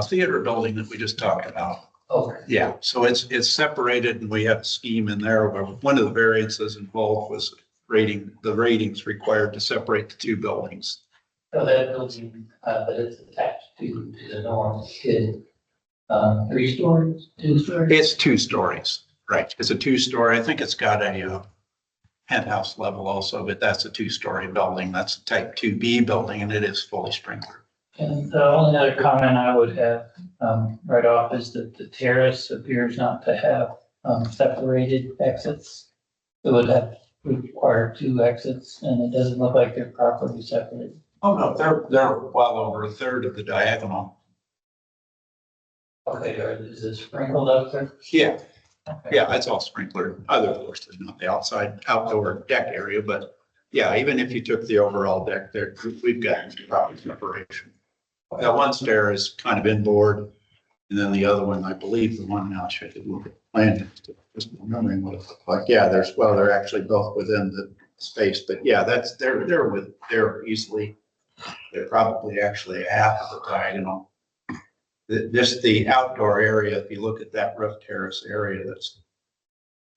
theater building that we just talked about. Okay. Yeah, so it's separated, and we have a scheme in there where one of the variances involved was the ratings required to separate the 2 buildings. So that building that it's attached to the norm is 3 stories, 2 stories? It's 2 stories, right? It's a 2-story. I think it's got a penthouse level also, but that's a 2-story building. That's a type 2B building, and it is fully sprinkled. And the only other comment I would have right off is that the terrace appears not to have separated exits. It would have require 2 exits, and it doesn't look like they're properly separated. Oh, no, they're well over a third of the diagonal. Okay, is it sprinkled up there? Yeah. Okay. Yeah, it's all sprinkler. Other, of course, there's not the outdoor deck area, but yeah, even if you took the overall deck there, we've got proper separation. That one stair is kind of inboard, and then the other one, I believe the one now, I should look at plan, just wondering what it looked like. Yeah, they're actually both within the space, but yeah, they're easily, they're probably actually half of the diagonal. The outdoor area, if you look at that roof terrace area, that's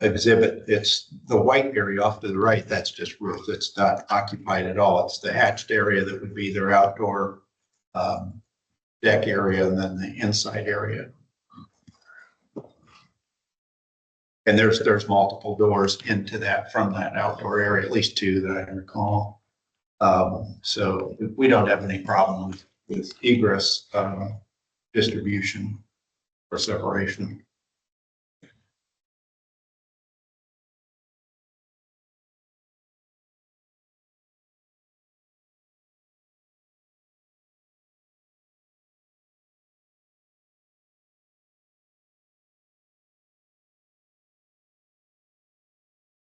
exhibit, it's the white area off to the right, that's just roof. It's not occupied at all. It's the hatched area that would be their outdoor deck area and then the inside area. And there's multiple doors into that from that outdoor area, at least two that I can recall. So we don't have any problem with egress distribution or separation.